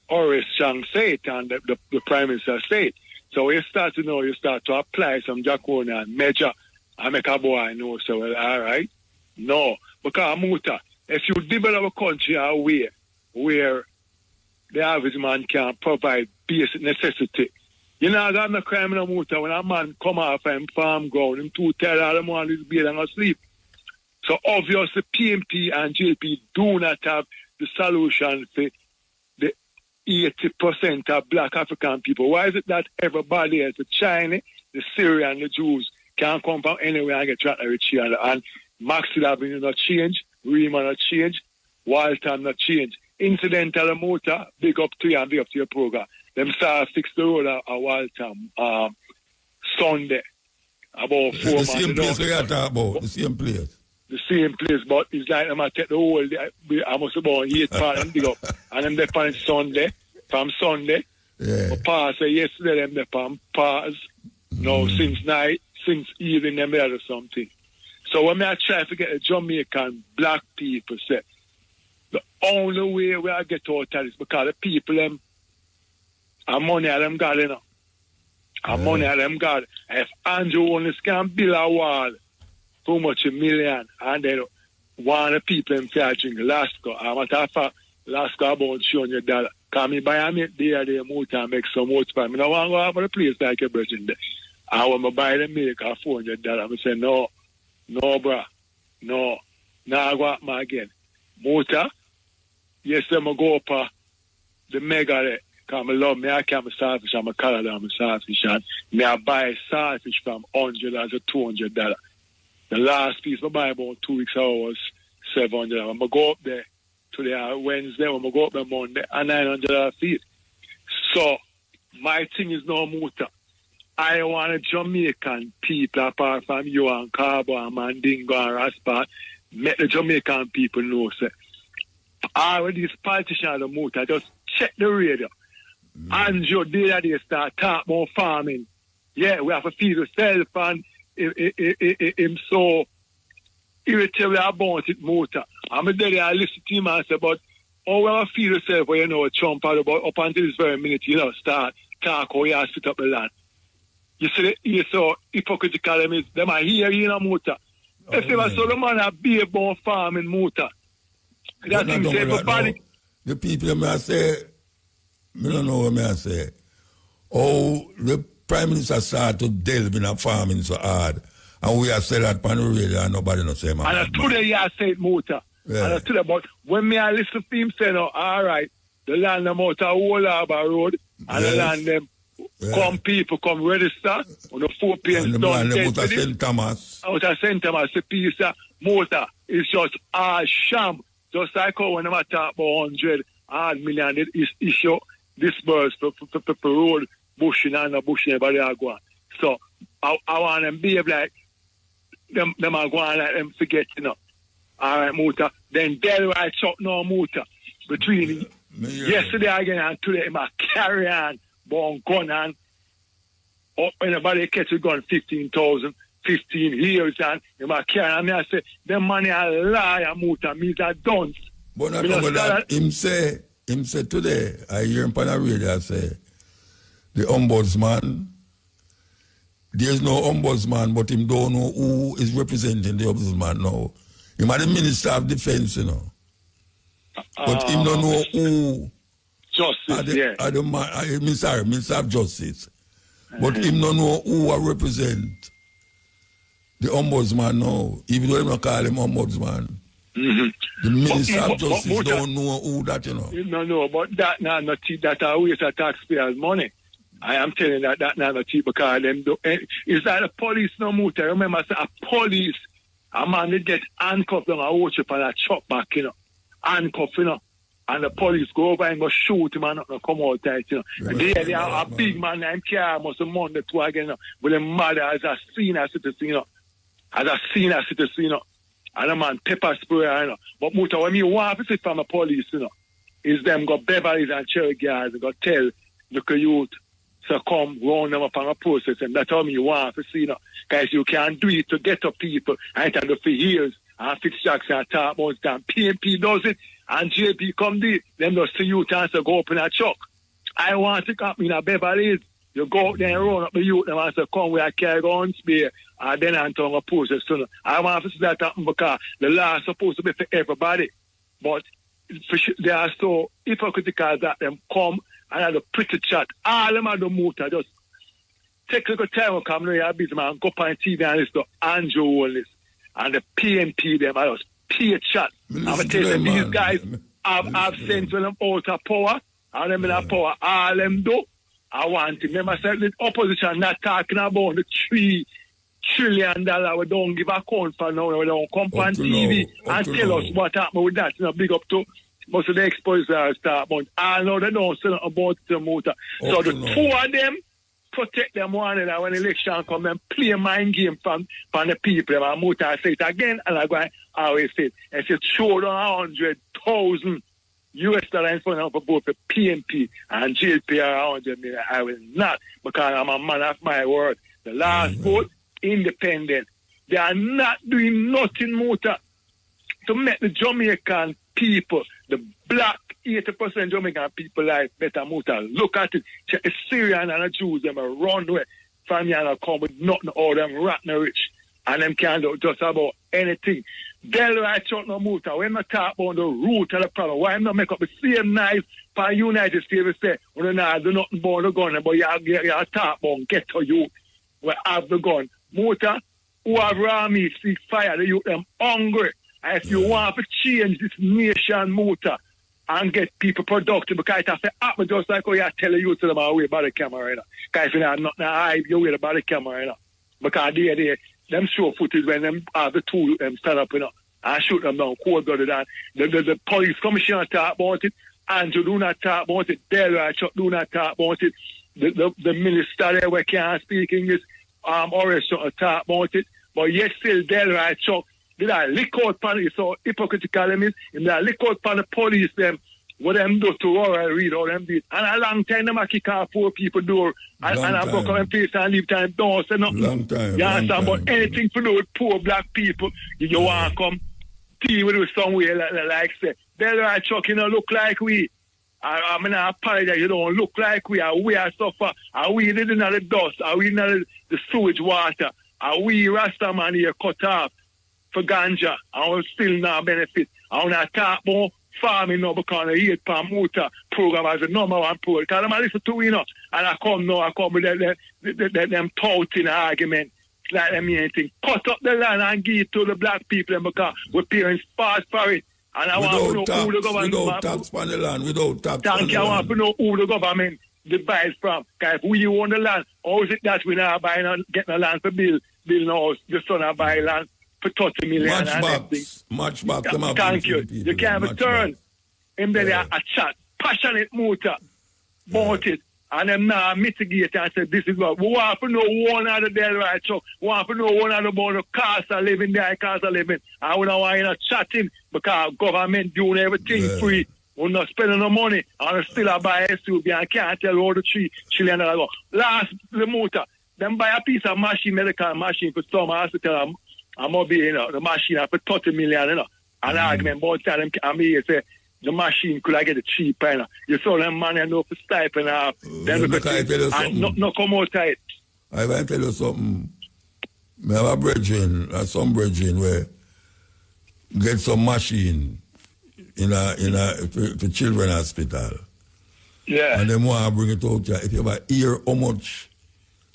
Horace Chang said it and the Prime Minister said it. So when you start to know, you start to apply some draconian measure and make a boy know, so well, all right? No. Because, Muta, if you develop a country a way where the average man can provide basic necessity, you know, got no crime in a Muta when a man come off and farm ground, him too tired all the morning his bed and go sleep. So obviously PMP and JP do not have the solution for the 80% of black African people. Why is it that everybody else, the Chinese, the Syrian, the Jews, can come from anywhere and get trapped with each other? And Maxwell Avenue not change, Riemann not change, Walton not change. Incidental Motor, big up to you and big up to your program. Them start fix the road at Walton Sunday. About 4 months. The same place we are talking about, the same place. The same place, but it's like them I take the whole day. I must have about 8 parts and dig up. And them they on Sunday, from Sunday. Yeah. Pass yesterday, them they on pass. No, since night, since evening, them there or something. So when I try to get the Jamaican black people, say, the only way we I get out of this because the people, them, and money at them got, you know. And money at them got. If Andrew Holness can build a wall, too much $1 million, and then one of the people in charging Lasco. I'm at a fact, Lasco about $200. Come me buy a mate there, muta and make some more time. I don't want to go over the place like a virgin there. And when I buy the milk at $400, I say, no, bruh, no. Now I go up again. Muta, yes, I'm going to go up the mega there. Because I love me, I can't be starfish, I'm a color, I'm a starfish. And me I buy starfish from $100 to $200. The last piece I buy about 2 weeks ago was $700. I'm going to go up there today, Wednesday, I'm going to go up there Monday, and $900 feet. So, my thing is no muta. I want a Jamaican people, apart from you and Carbo and Mandingo and Raspa, make the Jamaican people know, say, all of these politicians of muta, just check the radio. And your day they start talking about farming. Yeah, we have to feed ourselves and him so irritable about it, Muta. I'm a day I listen to him and say, but we have to feed ourselves where you know Trump out about up until this very minute, you know, start talk how you have to sit up the land. You see, you so hypocritical them is them are here, you know, Muta. If they were so the man a be about farming, Muta. That's him say everybody. The people may say, I don't know what I say. Oh, the Prime Minister started to delve in a farming so hard. And we have said that on the radio and nobody knows say, man. And today you have said Muta. Yeah. And today, but when I listen to him say, no, all right, the land them out of Whole Harbour Road, and the land them come people come register on the 4 p.m. And the man them out of St. Thomas. Out of St. Thomas, the piece of Muta is just a sham. Just like how when I talk about 100 million, it is issue disbursed for road bushing and the bushing everybody are going. So I want them behave like them are going like them forget, you know. All right, Muta. Then there right shot no Muta. Between yesterday again and today, I carry on, born gun and anybody catch a gun 15,000, 15 years and I carry on. I say, them money are liar, Muta, means I don't. But not over that, him say today, I hear him on the radio say, the ombudsman there's no ombudsman, but him don't know who is representing the ombudsman now. Him are the Minister of Defense, you know. But him don't know who. Justice, Minister of Justice. But him don't know who will represent the ombudsman now, even though him not call him ombudsman. The Minister of Justice don't know who that, you know. No, but that not cheap. That a waste of taxpayers' money. I am telling that not cheap because them do. It's like the police no muta. Remember, I said a police, a man they get handcuffed on a worship and a chop back, you know, handcuffed, you know, and the police go over and go shoot him and not come out tight, you know. They are a big man named Care must among the two again, you know, with a mother as a senior citizen, you know, and a man pepper spray, you know. But muta when you want to see from the police, you know, is them got Beverly's and Cherry guys and got tell the youth. So come round them up on a process, and that's how you want to see, you know. Guys, you can't do it to get up people. I ain't done it for years. And Fitz Jackson and talk about time. PNP does it, and JP come there. Them just see you chance to go up in a truck. I want to come in a Beverly's. You go out there and run up the youth and want to come where I carry on spear, and then I'm talking a process. So I want to see that happen because the law is supposed to be for everybody. But they are so hypocritical that them come and have a pretty chat. All them are the muta. Just take a little time to come to your business and go up on TV and listen to Andrew Holness and the PNP them. I just pay chat. I'm going to tell them these guys have sense when them out of power and them in a power. All them do. I want to remember the opposition not talking about the $3 trillion we don't give account for now. We don't come on TV and tell us what happened with that. You know, big up to most of the exposures start about. I know they don't say about the motor. So the two of them protect them one another when election come and play mind game from the people. And motor I say it again and I always say it. If you throw down $100,000 US in front of both the PNP and JP around me, I will not, because I'm a man of my word. The last vote, independent. They are not doing nothing more to make the Jamaican people, the black 80% Jamaican people life better muta. Look at it. The Syrian and the Jews, them a run away from here and come with nothing, all them rotten rich. And them can't do just about anything. Delroy Chuck no muta. When I talk about the root of the problem, why not make up the same knife for United States to say, well, no, do nothing about the gun, but you talk about get to you, we have the gun. Muta, who have army, see fire, the youth them hungry. And if you want to change this nation, muta, and get people productive, because it has to happen just like how you tell you to them away by the camera, you know. Because if you have nothing to hide, you away by the camera, you know. Because them show footage when them have the two stand up, you know, and shoot them down, cold-blooded. And the police commissioner talk about it, Andrew do not talk about it, Delroy Chuck do not talk about it, the minister there where can't speak English, Horace talk about it, but yet still Delroy Chuck, did I lick out for it, so hypocritical them is, and they lick out for the police them, what them do to Royal Read, all them did. And a long time them a kick off 4 people door, and I broke up and place and leave time, don't say nothing. Long time. You understand, but anything to do with poor black people, you want to come, deal with it somewhere, like say, Delroy Chuck, you know, look like we. I mean, I apologize, you don't look like we are suffer, are we living in the dust, are we in the sewage water, are we Rastaman here cut off for ganja, and we still not benefit. I want to talk about farming now because the 8 pound muta program as the number 1 program. Because I'm listen to you know, and I come with them touting argument, like them anything. Cut up the land and give it to the black people because we're parents fast for it. And I want to know who the government... Without tax on the land, without tax on the land. I want to know who the government buys from. Because if we own the land, how is it that we now buying and getting the land for build no house, the son of buy land for 30 million and everything. Matchbox. Thank you. You can't return. And then a chat, passionate muta about it. And them now mitigate and say, this is what we want to know one of the Delroy Chuck. We want to know one of the about the cost of living there, cost of living. And we don't want to chatting because government doing everything free. We're not spending no money. And we still buy SUV and can't tell all the $3 trillion go. Last, the motor, them buy a piece of machine, medical machine for some hospital. I'm going to be, you know, the machine for 30 million, you know. And argument both of them, I mean, say, the machine could I get it cheap, you know. You saw them money enough for stipend, then we could no come out tight. I want to tell you something. I have a brethren, some brethren where get some machine for children hospital. Yeah. And them want to bring it out here. If you ever hear how much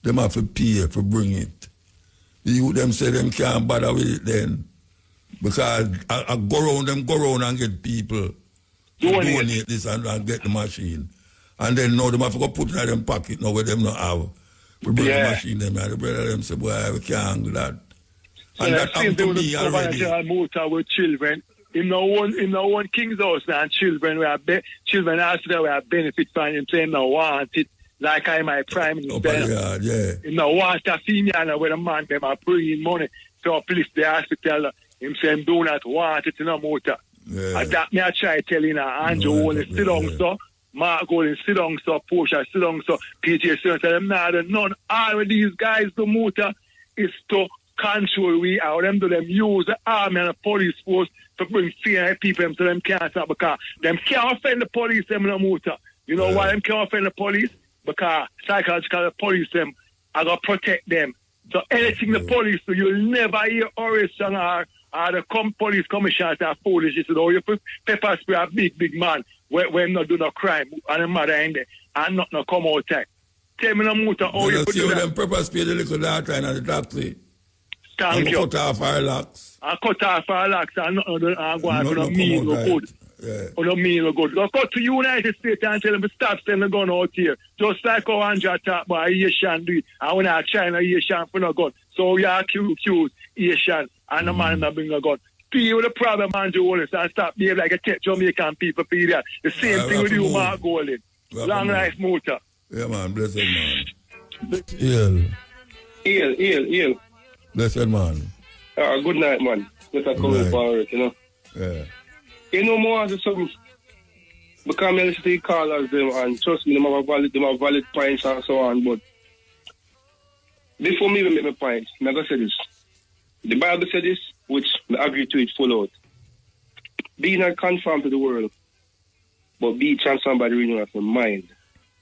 them have to pay for bring it, the youth them say them can't bother with it then. Because I go around and get people to donate this and get the machine. And then now them have to go put it in them pocket now where them not have. We bring the machine them and the brother them say, boy, we can't do that. So And that happened to me already. Muta with children. In no one king's house and children children hospital where benefit from him saying no want it. Like I my prime minister. In no want a senior where the man them are bringing money to uplift the hospital. Him saying do not want it in a Muta. And that me I try telling her Andrew Holness sit down so. Mark Golden sit down so, Portia sit down so, PJ sit down so, none all of these guys the Muta is to control we how them do them use the army and the police force to bring fear in people so them can't stop because them can't offend the police them no Muta. You know why them can't offend the police? Because psychological the police them are gonna protect them. So anything the police do, you'll never hear arrest or the police commissioners are foolish. You know, you put pepper spray a big man when not do no crime and the mother in there and not no come out there. Tell me no Muta how you put them pepper spray the little daughter in the taxi. Thank you. Cut off our locks. I cut off our locks and I'm going to mean no good. Or no mean no good. Go to United States and tell them to stop sending the gun out here. Just like how Andrew talk about Asian do it. And when I China Asian for no gun. So you accuse Asian and the man not bring a gun. Deal with the problem, Andrew Holness, and stop behaving like a tech Jamaican people for that. The same thing with you, Mark Golden. Long life, Muta. Yeah, man. Blessed man. Ill. Blessed man. Good night, man. Let us come for it, you know. Yeah. You know more as something. Because I listen to the callers them and trust me, them have valid points and so on, but before me even make my point, I'm gonna say this. The Bible said this, which I agree to it full out. Be not conformed to the world, but be transformed by the renewing of your mind.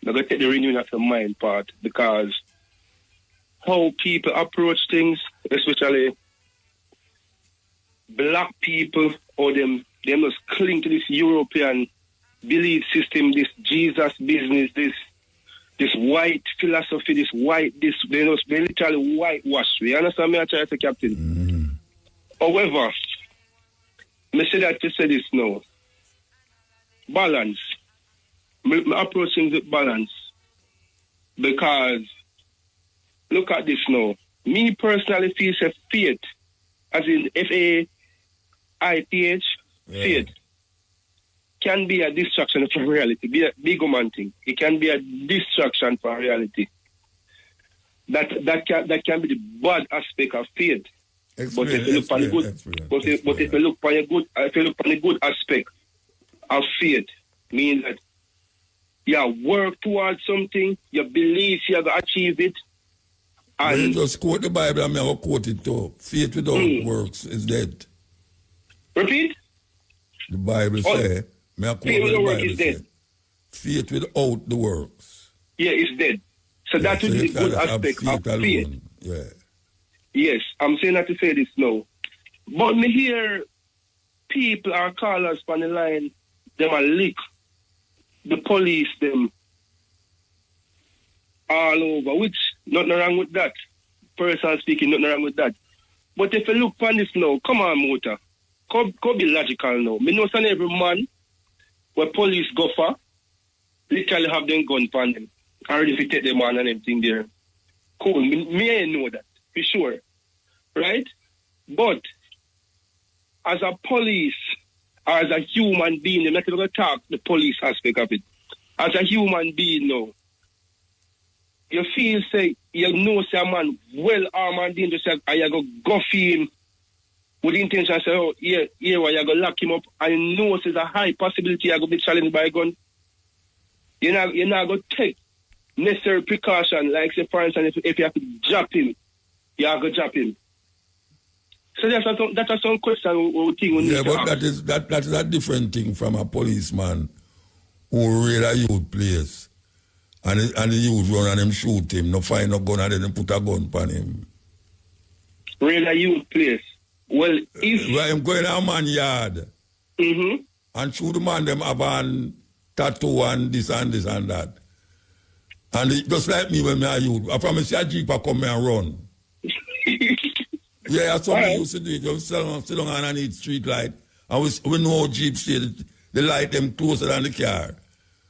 I'm gonna take the renewing of your mind part because how people approach things, especially black people, or them must cling to this European belief system, this Jesus business, this white philosophy, they literally whitewash. You understand me? I try to say, Captain. However, I say that to say this now. Balance. I'm approaching the balance because look at this now. Me personally feel faith, as in FAITH, faith, can be a distraction from reality. Be a big woman thing. It can be a distraction from reality. That can be the bad aspect of faith. But if you look on the good, but if you look on the good aspect of faith, means that you work towards something, you believe you have achieved it. And you just quote the Bible and I will quote it too. Faith without works is dead. Repeat? The Bible says, faith without works is dead. Faith without the works. Yeah, it's dead. So that would be the good aspect of faith. Yeah. Yes, I'm saying that to say this now. But me hear people are callers on the line, them are lick the police them all over, which nothing wrong with that. Personally speaking, nothing wrong with that. But if you look on this now, come on, Muta. Come be logical now. Me know some every man where police go for, literally have them gun on them. Already if you take them on and everything there. Cool. Me ain't know that, for sure. Right? But as a police, or as a human being, I'm not going to talk the police aspect of it. As a human being now, you feel, say, you know, say a man well armed and dangerous, and you go for him with the intention, say, oh, yeah, well, you go lock him up, and you know there's a high possibility you're going to be challenged by a gun. You're not going to take necessary precaution, like, say, for instance, if you have to drop him, you have to drop him. So that's some question or thing. Yeah, but that is a different thing from a policeman who raid a youth place And the youth run and them shoot him, no find no gun and then them put a gun upon him. Really a youth place. Well, if... Well, I'm going to a man yard. And shoot the man, them have an tattoo and this and this and that. And it, just like me when I youth, I promise you a jeep I come and run. Yeah, that's what we used to do. Just sit down underneath street light. And we know jeep stay, the light them closer than the car.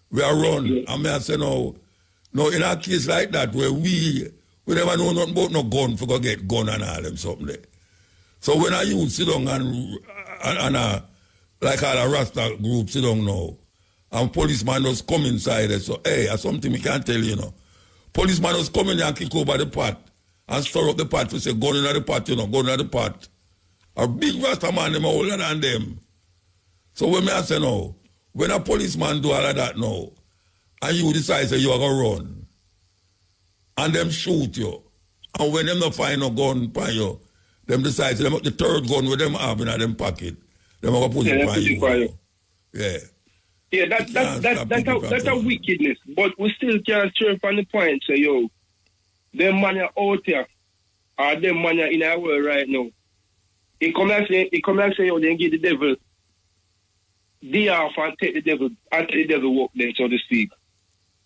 We are run. And I say no, in a case like that where we never know nothing about no gun for go get gun and all them something there. So when I use sit down and like all a Rasta group sit down now, and policeman just come inside there, so hey, that's something we can't tell you, Policeman just come in there and kick over the pot and stir up the pot to say gun in the pot, gun in the pot. A big Rasta man, them are older than them. So when I say no, when a policeman do all of that now, and you decide say you are going to run, and them shoot you, and when them not find no gun by you, them decide them the third gun with them have in them pocket, them are going to put it by you. Yeah. Yeah, that's a wickedness. But we still can't turn from the point, say, yo, them man are out there, or them man are in our world right now. He come and say, yo, then give the devil the off and take the devil walk then, so to speak.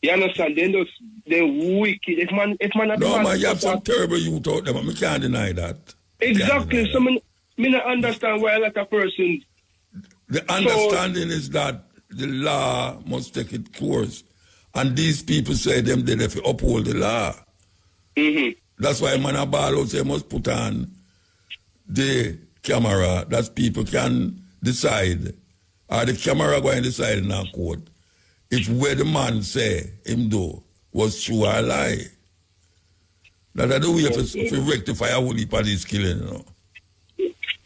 You understand? They're wicked. If man no, man, you have some terrible youth out there, but we can't deny that. Exactly. So, me not understand why a lot of persons... The understanding is that the law must take its course. And these people say them they have to uphold the law. That's why man Abalo say must put on the camera that people can decide. Or the camera going to decide in our court if where the man say him do was true or lie. That I do we have to rectify a whole heap of this killing,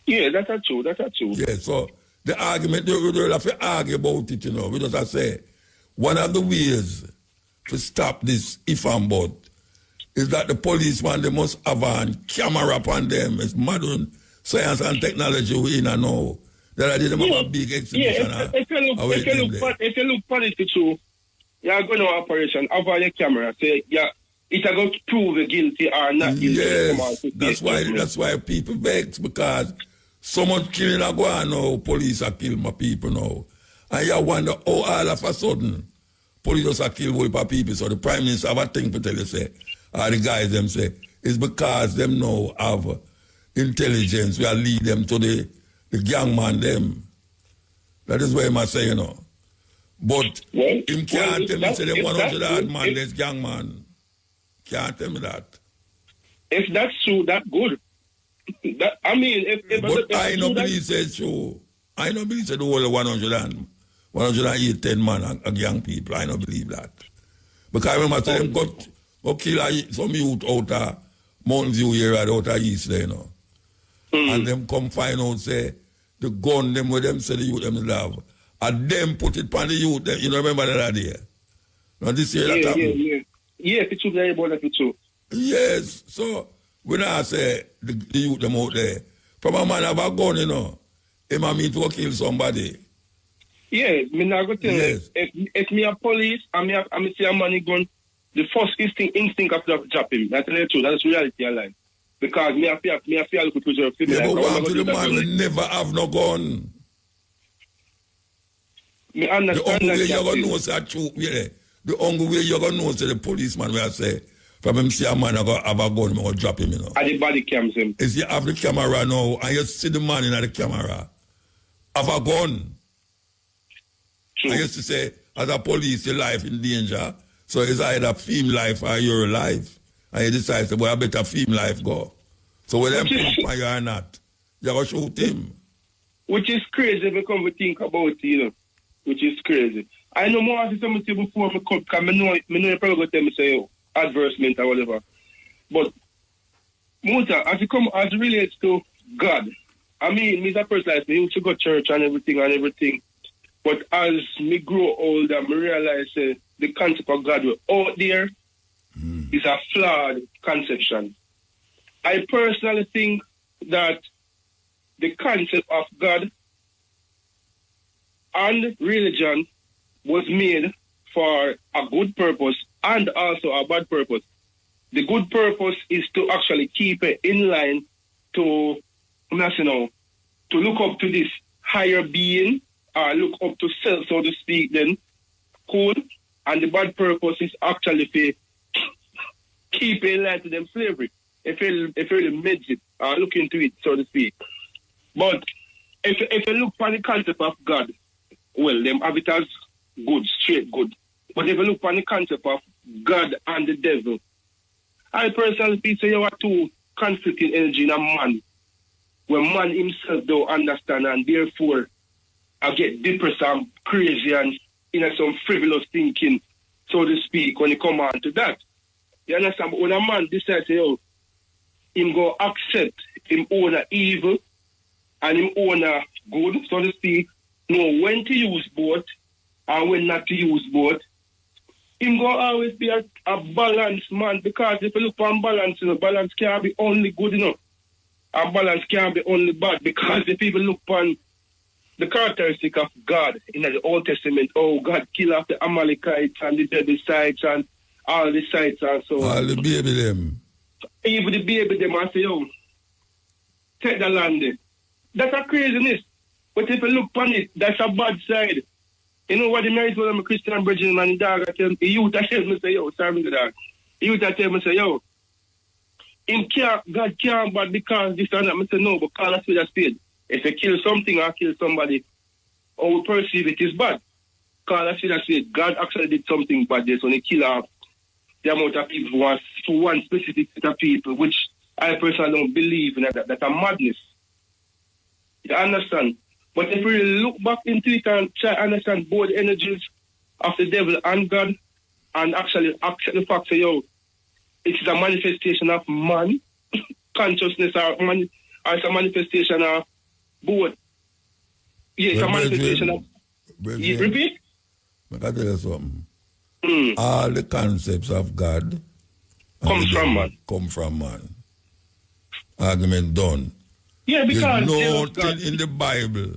Yeah, that's true. Yeah, so the argument, they have to argue about it, We just have to say, one of the ways to stop this if and but is that the policeman, they must have a camera upon them. It's modern science and technology we in and know. That I didn't have a big exhibition. If you look politics, you're going to operation, have your camera, say, it's going to prove you guilty or not guilty. Yes, that's why people vex, because so much killing are going now, police are killing my people now. And you wonder, all of a sudden, police are killing whole heap of people. So the Prime Minister have a thing to tell you, say, or the guys them say, it's because them now have intelligence, we are lead them to the gang man them. That is what I must say, But him can't tell me, say, them 100 odd man, there's gang man. Can't tell me that. If that's true, that's good. But I don't believe it's true. I don't believe it's the whole 108 man a young people. I don't believe that. Because I remember them go kill some youth out of Mountain View area, out of East there, And them come find out, say, the gun them with them say the youth them love. And them put it on the youth, them, remember that idea? Now this year that happened. Yeah, it's true, very important, it's true. Yes, so when I say the youth them out there, from a man have a gun, he might mean to kill somebody. Yeah, me not go tell you. If me a police and me see a man gun, the first instinct I have to drop him. That's the truth. That's reality of life. Because me a feel to preserve him. Yeah, but one to the man will never have no gun. Me understand the only way you're going to know is that truth. Yeah. The only way you're going to know is the policeman where I say, from him see a man have a gun, I'm going to drop him, And the body cams him. Is you have the camera now, and you see the man in the camera, have a gun. True. I used to say, as a police, your life in danger. So it's either film life or your life. And you decide, say, well, I better film life go. So whether them put on you or not, you're going to shoot him. Which is crazy if you come to think about it, Which is crazy. I know more as something before I come, because I know you probably going to tell me, say, advertisement or whatever. But, Muta, as it relates to God, I mean, me as a person, I used to go to church and everything. But as me grow older, I realize the concept of God out there is a flawed conception. I personally think that the concept of God and religion was made for a good purpose and also a bad purpose. The good purpose is to actually keep it in line to, to look up to this higher being, or look up to self, so to speak, then, cool. And the bad purpose is actually to keep in line to them slavery. If you really meds it, or look into it, so to speak. But if you look for the concept of God, well, them have it as good, straight good. But if you look for the concept of God and the devil, I personally feel say you have two conflicting energy in a man, where man himself don't understand, and therefore I get depressed and crazy and some frivolous thinking, so to speak, when you come on to that. You understand? But when a man decides, him go accept him own evil and him own good, so to speak, know when to use both and when not to use both, him go always be a balanced man, because if you look for balance, balance can't be only good enough. And balance can't be only bad, because if people look on the characteristic of God in the Old Testament, God kill off the Amalekites and the Jebusites and all the sites and so on. All the baby them. Even the baby them, I say, take the land there. That's a craziness. But if you look on it, that's a bad side. You know what the marriage was, I'm a Christian brethren, and the dog, I tell him, the youth, I tell me, say, sorry, the dog. The youth, I tell me, say, God can't, but because this and that, I say, no, but call a spade a spade. If you kill something or kill somebody, or we perceive it is bad. Call a spade a spade. God actually did something bad this when he killed off the amount of people who was for one specific set of people, which I personally don't believe in. That's a madness. You understand? But if we look back into it and try to understand both energies of the devil and God, and actually accept the fact that, it is a manifestation of man, consciousness, or it's a manifestation of both. Yes, it's a manifestation of... Repeat? I can tell you something. All the concepts of God come from man. Argument done. Yeah, because there's nothing in the Bible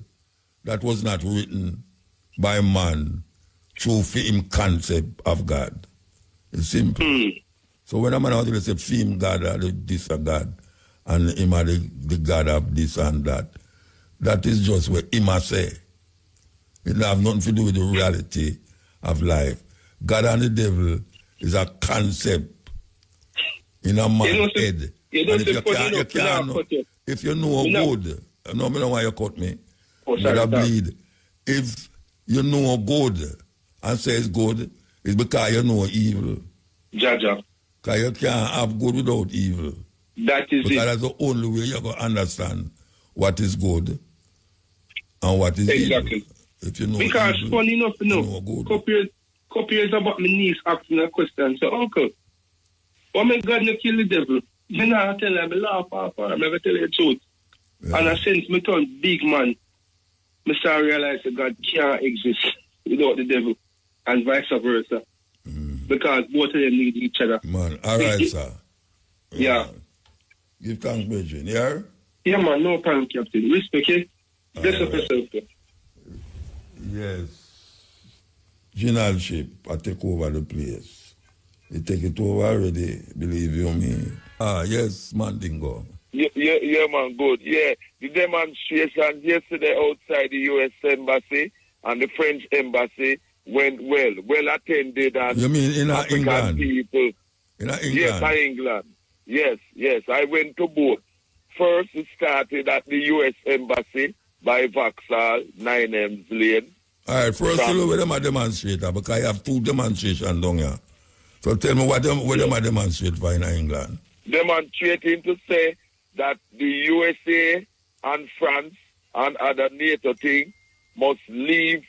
that was not written by man through him concept of God. It's simple. So when a man out there say film God or this or God, and him are the God of this and that, that is just what him a say. It have nothing to do with the reality of life. God and the devil is a concept in a man's head. If you know good, no, I don't know why you cut me. But bleed. If you know good and say it's good, it's because you know evil. Jaja. Because you can't have good without evil. That is because that's the only way you're going to understand what is good and what is evil. If you know because evil, funny enough, couple years about my niece asking a question. So, uncle, why may God not kill the devil? Then I tell him, I laugh off her. I'm going to tell you the truth. Yeah. And I since me turn big man, I start realize that God can't exist without the devil and vice versa. Because both of them need each other. Man, all right, sir. Yeah. Give thanks, Bridget. Yeah? Yeah, man, no problem, Captain. Respect it. Bless up yourself. Yes. Generalship, I take over the place. You take it over already, believe you me. Yes, Mandingo. Yeah, man, good. Yeah, the demonstration yesterday outside the U.S. Embassy and the French Embassy went well attended. And you mean in England? People. In England? Yes, in England. Yes. I went to both. First, it started at the U.S. Embassy by Vauxhall, 9 Lane. All right, first tell me where them are demonstrating, because I have two demonstrations down here. So tell me where them are demonstrating for in England. Demonstrating to say that the USA and France and other NATO things must leave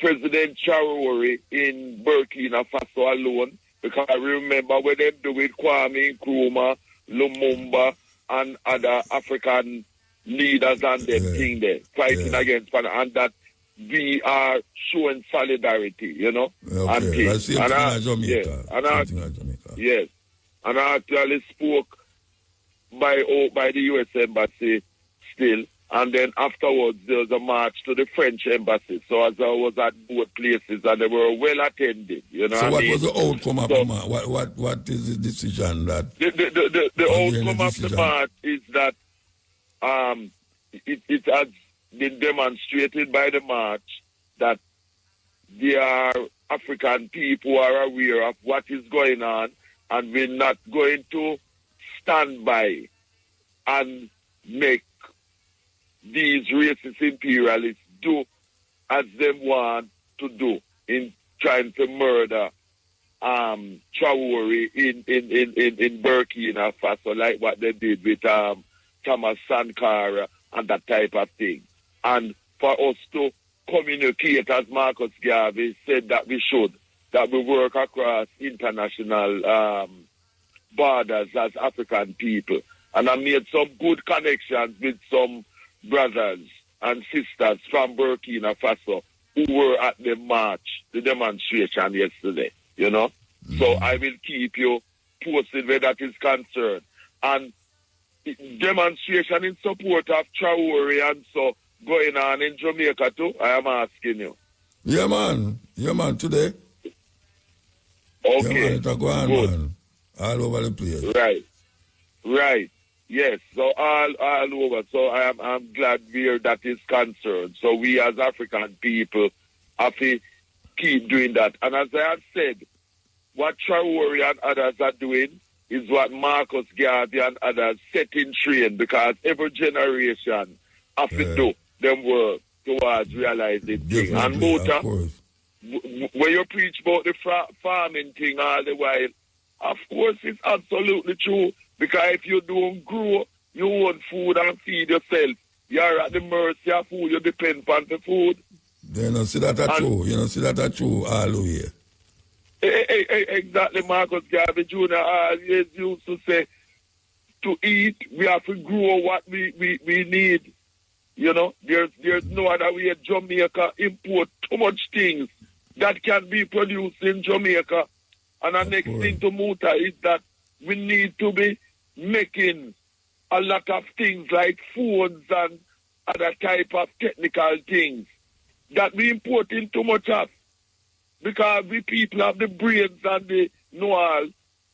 President Traore in Burkina Faso alone, because I remember when they do with Kwame Nkrumah, Lumumba, and other African leaders and them thing there, fighting against Pan, and that we are showing solidarity, you know. Okay, that's the thing in Jamaica. Yes. And I actually spoke by the U.S. Embassy still, And then afterwards, there was a march to the French embassy. So as I was at both places, and they were well attended. You know so what I mean? was the outcome of the march? What is the decision that... The outcome of the march is that it has been demonstrated by the march that there are African people who are aware of what is going on, and we're not going to stand by and make these racist imperialists do as they want to do in trying to murder Traore in Burkina Faso, like what they did with Thomas Sankara and that type of thing. And for us to communicate, as Marcus Garvey said that we should, that we work across international borders as African people. And I made some good connections with some brothers and sisters from Burkina Faso who were at the march, the demonstration yesterday, you know. So I will keep you posted where that is concerned. And demonstration in support of Traore and so going on in Jamaica too, I am asking you. Yeah, man, today. Okay, yeah, man, go on, good. Man. All over the place. Right. Yes, so all over. So I'm glad where that is concerned. So we as African people have to keep doing that. And as I have said, what Traore and others are doing is what Marcus Garvey and others set in train, because every generation have to do them work towards realizing things. And Muta, when you preach about the farming thing all the while, of course it's absolutely true. Because if you don't grow your own food and feed yourself, you're at the mercy of food, you depend on the food. You don't see that at true. You don't see that at true all the way. Exactly, Marcus Garvey Jr. always used to say, to eat, we have to grow what we need. You know, there's no other way. Jamaica import too much things that can be produced in Jamaica. And the next thing to Muta is that we need to be making a lot of things like phones and other type of technical things that we importing too much of. Because we people have the brains and the know-all,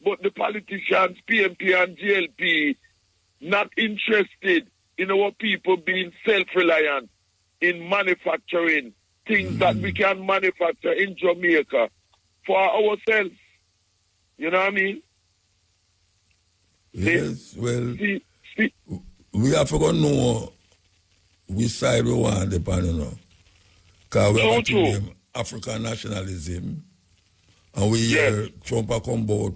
but the politicians, PMP and GLP, not interested in our people being self-reliant in manufacturing things that we can manufacture in Jamaica for ourselves. You know what I mean? Yes, well, we have to know which side we want, depending on. Because we have to African nationalism, and we hear Trump come about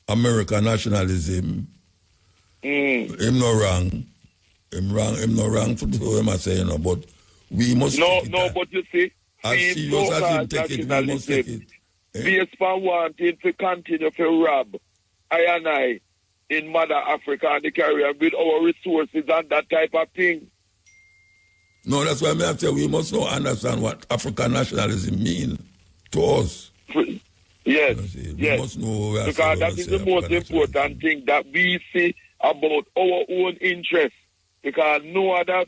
American nationalism. Him not wrong. Him not wrong for what I'm saying, but we must but you see, as serious as him take it, we must take it. Based on wanting to continue to rob I in Mother Africa and the Caribbean with our resources and that type of thing. No, that's why I have to say we must not understand what African nationalism means to us. Yes, we must know because that is the most important thing that we see about our own interests. Because no other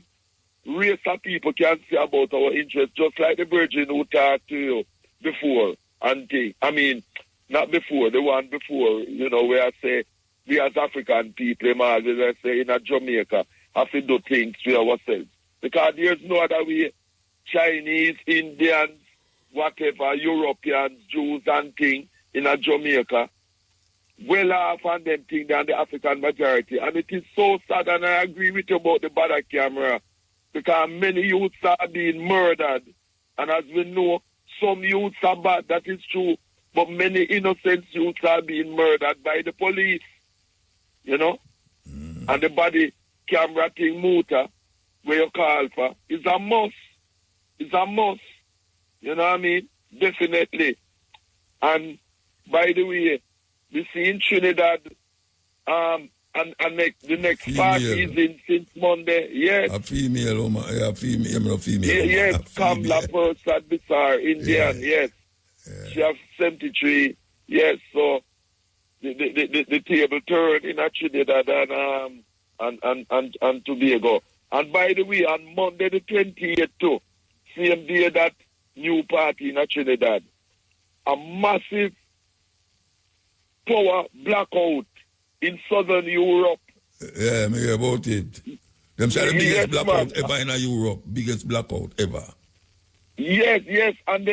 race of people can see about our interests, just like the Virgin who talked to you before. And I mean, not before, the one before, you know, where I say, we as African people, as I say, in Jamaica, have to do things to ourselves. Because there's no other way. Chinese, Indians, whatever, Europeans, Jews and things in Jamaica, well off on them things than the African majority. And it is so sad, and I agree with you about the body camera, because many youths are being murdered. And as we know, some youths are bad, that is true, but many innocent youths are being murdered by the police, you know? And the body camera thing, muta, where you call for, is a must. It's a must. You know what I mean? Definitely. And by the way, we see in Trinidad, and the next female. party is in since Monday. Yes. A female, a female. Yes, Kamla Persad Bissar, Indian, yes. She has 73. Yes, so the table turned in Trinidad and Tobago. And by the way, on Monday the 28th too, same day that new party in Trinidad, a massive power blackout in Southern Europe. Yeah, me hear about it. Them say the biggest Yes, blackout man. ever in Europe. Biggest blackout ever. Yes, and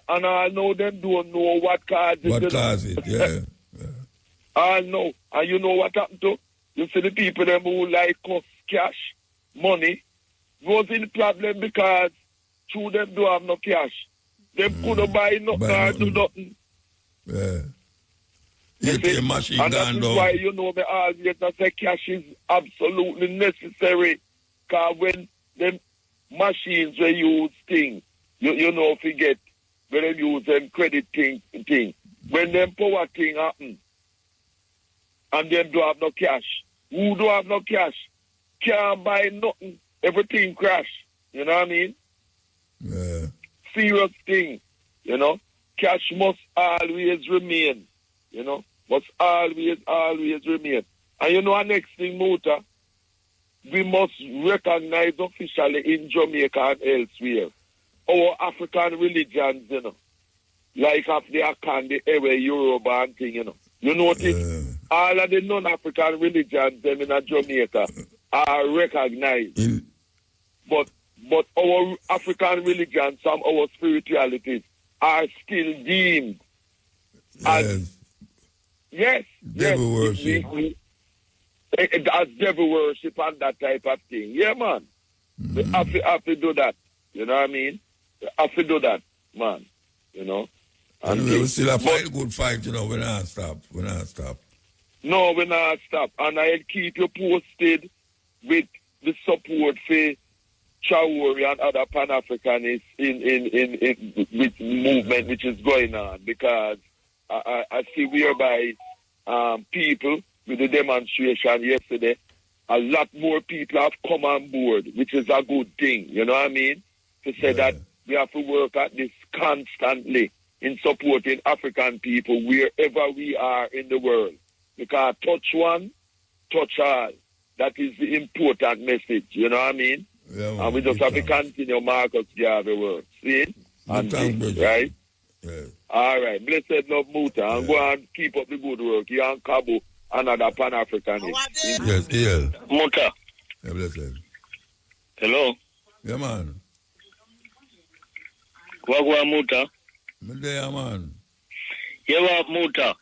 I know them don't know what caused it. What caused it, yeah. I know. And you know what happened to? You see the people them who like us cash, money, was in problem because two them don't have no cash. Them couldn't buy nothing or do nothing. Yeah. You see? ATM machine And that gone is down. why you know me always I say cash is absolutely necessary. Because when them machines they use things, you know if you get when they use them credit thing. When them power thing happen and them don't have no cash. Who don't have no cash can't buy nothing. Everything crash. You know what I mean? Yeah. Serious thing. You know? Cash must always remain. You know? Must always remain. And you know our next thing, Muta, we must recognize officially in Jamaica and elsewhere our African religions, you know. Like of the Akan, the Ewe, Yoruba and thing, you know. You notice all of the non-African religions them in Jamaica are recognized. But our African religions, some our spiritualities are still deemed as devil worship. As devil worship and that type of thing. Yeah, man. We have to do that. You know what I mean? We have to do that, man. You know? And we will still have fight good fight, you know, we're not stop. No, we're not stop. And I'll keep you posted with the support for Chawori and other Pan-Africanists in with movement which is going on, because I see whereby people with the demonstration yesterday, a lot more people have come on board, which is a good thing, you know what I mean? To say that we have to work at this constantly in supporting African people wherever we are in the world. Because touch one, touch all. That is the important message, you know what I mean? Yeah, man, and we just have to continue Marcus Garvey work. See? And right? Yeah. All right. Blessed love Muta. And go and keep up the good work. You and Cabo, another Pan-Africanist. Yes, yeah. Muta. Yeah, blessed. Hello? Yeah, man. Wagwa Muta. Me there, man. You want Muta?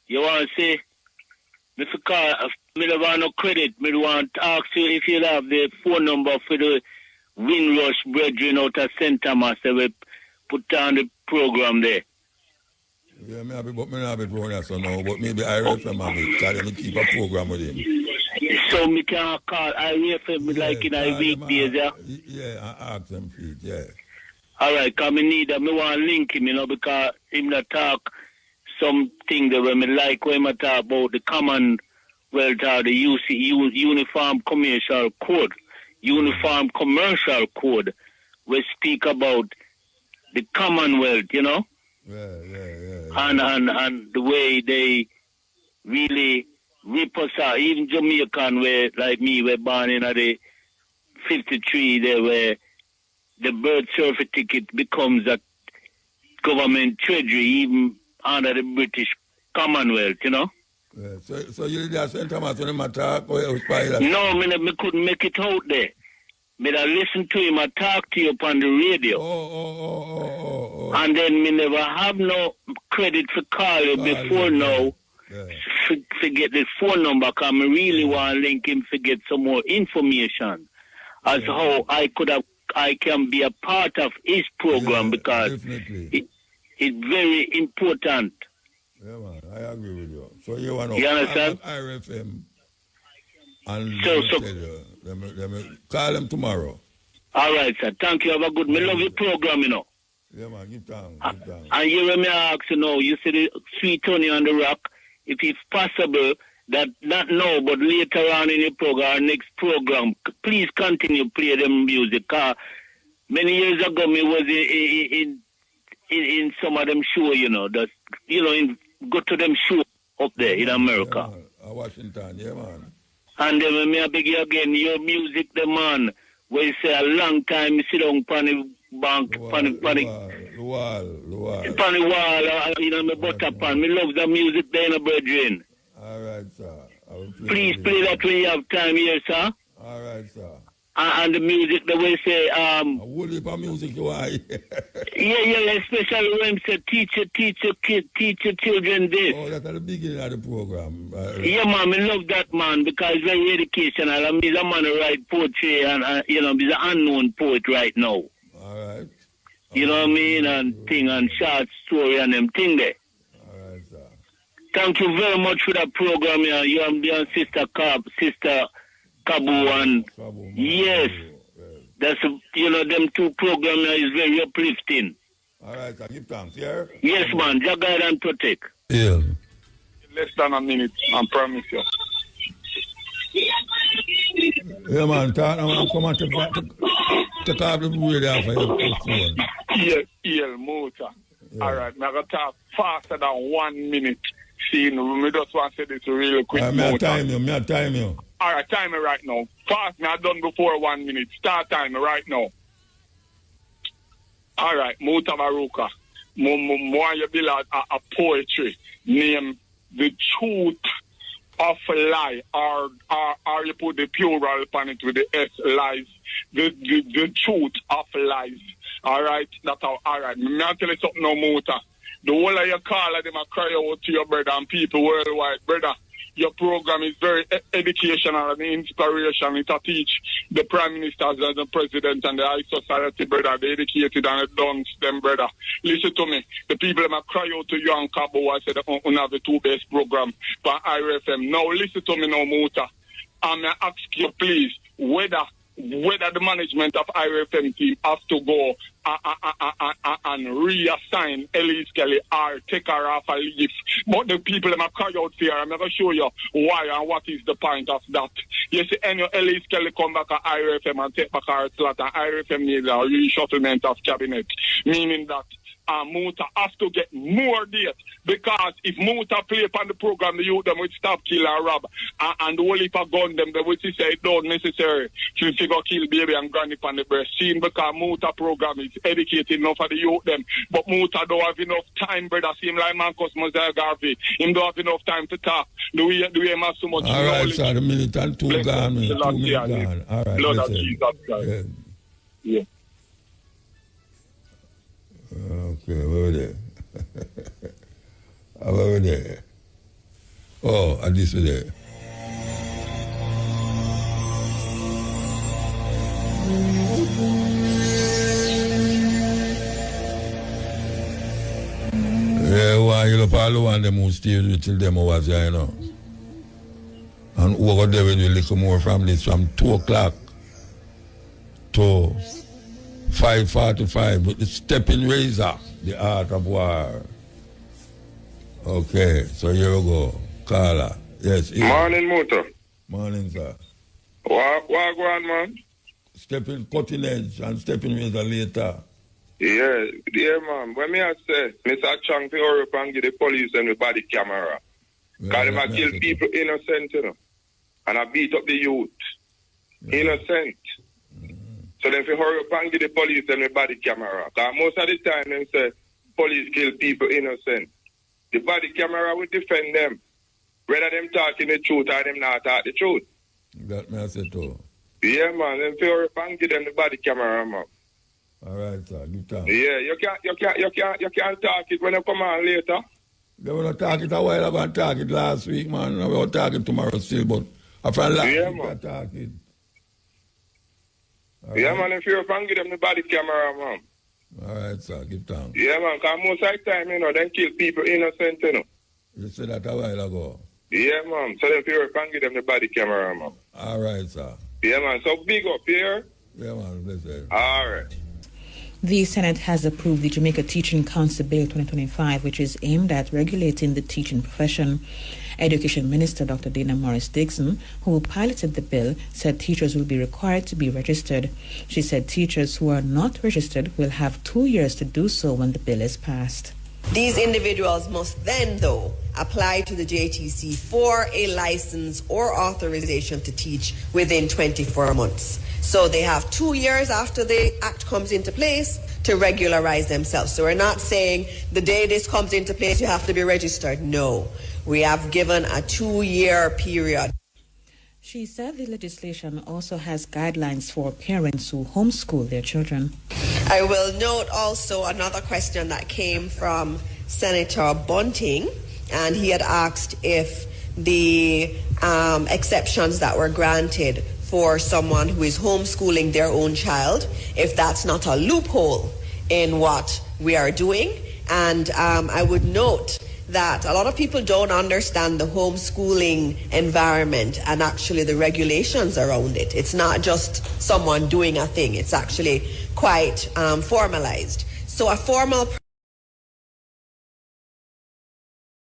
You want to say, Mr. Carl, me don't want no credit. Me want to ask you if you have the phone number for the Windrush brethren out of St. Thomas that we put on the program there. Yeah, me have it, but me not have it for that, so no. But maybe I RFM have it, because they keep a program with him. So me can call IRFM like in a weekdays, yeah? Yeah, I ask them for it, yeah. All right, because me want to link him, you know, because him not talk something that when me like when I talk about the Commonwealth or the Uniform Commercial Code. Uniform Commercial Code, we speak about the Commonwealth, you know? Yeah. And the way they really rip us out. Even Jamaican, where like me, were born in the 53, there where the birth certificate becomes a government treasury, even under the British Commonwealth, you know? Yeah. So you did St. Thomas when him attack or you spy? No, me couldn't make it out there. Me I listen to him, I talk to you upon the radio. Oh. And then me never have no credit for call you before now. Yeah. Forget the phone number, because I really want to link him to get some more information as how I can be a part of his program, because it's very important. Yeah, man, I agree with you. So you want to understand? IRFM and so let me call them tomorrow. All right, sir. Thank you. Have a good. Me love your program, you know. Yeah, man. Give thanks. And you let me ask you know, you see the Sweet Honey on the Rock. If it's possible that not now, but later on in the program, our next program, please continue play them music. Many years ago, me was in some of them show, you know, that go to them show up there in America. Yeah, Washington, yeah, man. And then me I beg you again, your music, the man, where you say a long time, you sit down on the bank, on the wall, you know, me butter pan. Me love the music there, no brethren. All right, sir. Please play that when you have time here, sir. All right, sir. And the music, the way say, what type of music you are? yeah, especially when say teach your children this. Oh, that's at the beginning of the program. Yeah, man, I love that, man, because it's very educational. And he's a man who write poetry, and you know, he's an unknown poet right now. All right. You know what I mean? And thing, and short story and them thing there. All right, sir. Thank you very much for that program, yeah. You and Sister Kabu, and yes, that's you know, them two programs is very uplifting. All right, I give thanks, yeah? Yes, man, just guide and protect. Yeah. Less than a minute, I promise you. Yeah, man, I'm coming to call the radio for your phone. Yeah, muta. All right, I'm going to talk faster than 1 minute. See, we just want to say this really quick. May I time you. All right, time me right now. Fast, me I done before 1 minute. Start time me right now. All right, Mutabaruka. More you build a poetry named The Truth of Lie, or you put the plural upon it with the S, lies. The truth of lies. All right, that's how. All right, me I tell you something now, Muta. The whole of your call of them a cry out to your brother and people worldwide. Brother, your program is very educational and inspirational. It teach the prime ministers and the president and the high society, brother, the educated and the dunks, them, brother. Listen to me. The people that cry out to you and Cabo, I said, we have the two best program for IRFM. Now, listen to me now, Muta. I'm going to ask you, please, whether the management of IRFM team has to go and reassign Elise Kelly or take her off a leave. But the people that cry out here, I'm going to show you why and what is the point of that. You see, any Elise Kelly come back at IRFM and take back her slot, and IRFM needs a reshufflement of cabinet, meaning that Muta has to get more dates, because if Muta play upon the program, the youth them will stop kill and rob, and the whole heap of gun them, they will say it don't necessary to figure kill baby and granny on the breast scene, because Muta program is educated enough for the youth them, but Muta don't have enough time, brother. Seem like Marcus Mosiah Garvey, him don't have enough time to talk. The way have so much all right, knowledge. Sir, the minute and two gone, 2 minutes gone. All right, Lord of Jesus Christ. Yeah. Okay, where there? Where there? Oh, and this way there. Yeah, why you look all the one them who stay till them was here, you know. And over there when you listen more from this, from 2 o'clock to 5:45, with the stepping razor, the art of war. Okay, so here we go. Carla. Yes. Here. Morning, Muta. Morning, sir. What go on, man? Stepping cutting edge and stepping razor later. Yeah, man. When me I say, Mr. Chang to hurry up and get the police and the body camera. Because them kill people innocent, you know. And I beat up the youth. Yeah. Innocent. So then if you hurry up and get the police and the body camera. Because most of the time they say police kill people innocent. The body camera will defend them. Whether them talking the truth or them not talk the truth. That may I say too. Yeah, man. Then if you hurry up and get them the body camera, man. All right, sir. Good time. Yeah, you can't talk it when you come on later. They were not talking a while ago and talk it last week, man. We were talking tomorrow still, but after last week we talk it. Yeah, man, if you're up and give them the body camera, man. All right, sir. Give time. Yeah, man, because most of the time, you know, they kill people innocent, you know. You said that a while ago. Yeah, man. So then if you're up and give them the body camera, man. All right, sir. Yeah, man. So big up here. Yeah, man. Bless you. All right. The Senate has approved the Jamaica Teaching Council Bill 2025, which is aimed at regulating the teaching profession. Education Minister Dr. Dana Morris-Dixon, who piloted the bill, said teachers will be required to be registered. She said teachers who are not registered will have 2 years to do so when the bill is passed. These individuals must then, though, apply to the JTC for a license or authorization to teach within 24 months. So they have 2 years after the act comes into place to regularize themselves. So we're not saying the day this comes into place you have to be registered. No, we have given a 2-year period. She said the legislation also has guidelines for parents who homeschool their children. I will note also another question that came from Senator Bunting, and he had asked if the exceptions that were granted for someone who is homeschooling their own child, if that's not a loophole in what we are doing. And I would note that a lot of people don't understand the homeschooling environment and actually the regulations around it. It's not just someone doing a thing. It's actually quite formalized. So a formal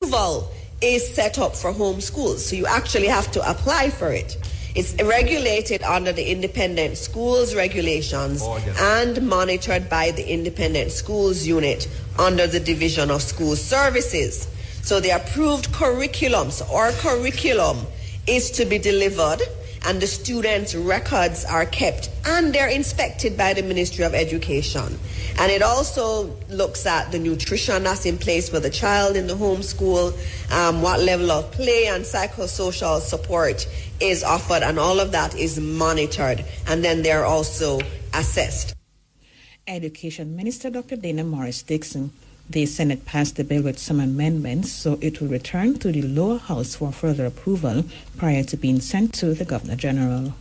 approval is set up for homeschools. So you actually have to apply for it. It's regulated under the independent schools regulations and monitored by the independent schools unit under the Division of School Services. So the approved curriculums or curriculum is to be delivered, and the students' records are kept and they're inspected by the Ministry of Education. And it also looks at the nutrition that's in place for the child in the homeschool, what level of play and psychosocial support is offered, and all of that is monitored, and then they're also assessed. Education Minister Dr. Dana Morris-Dixon. The Senate passed the bill with some amendments, so it will return to the lower house for further approval prior to being sent to the Governor General.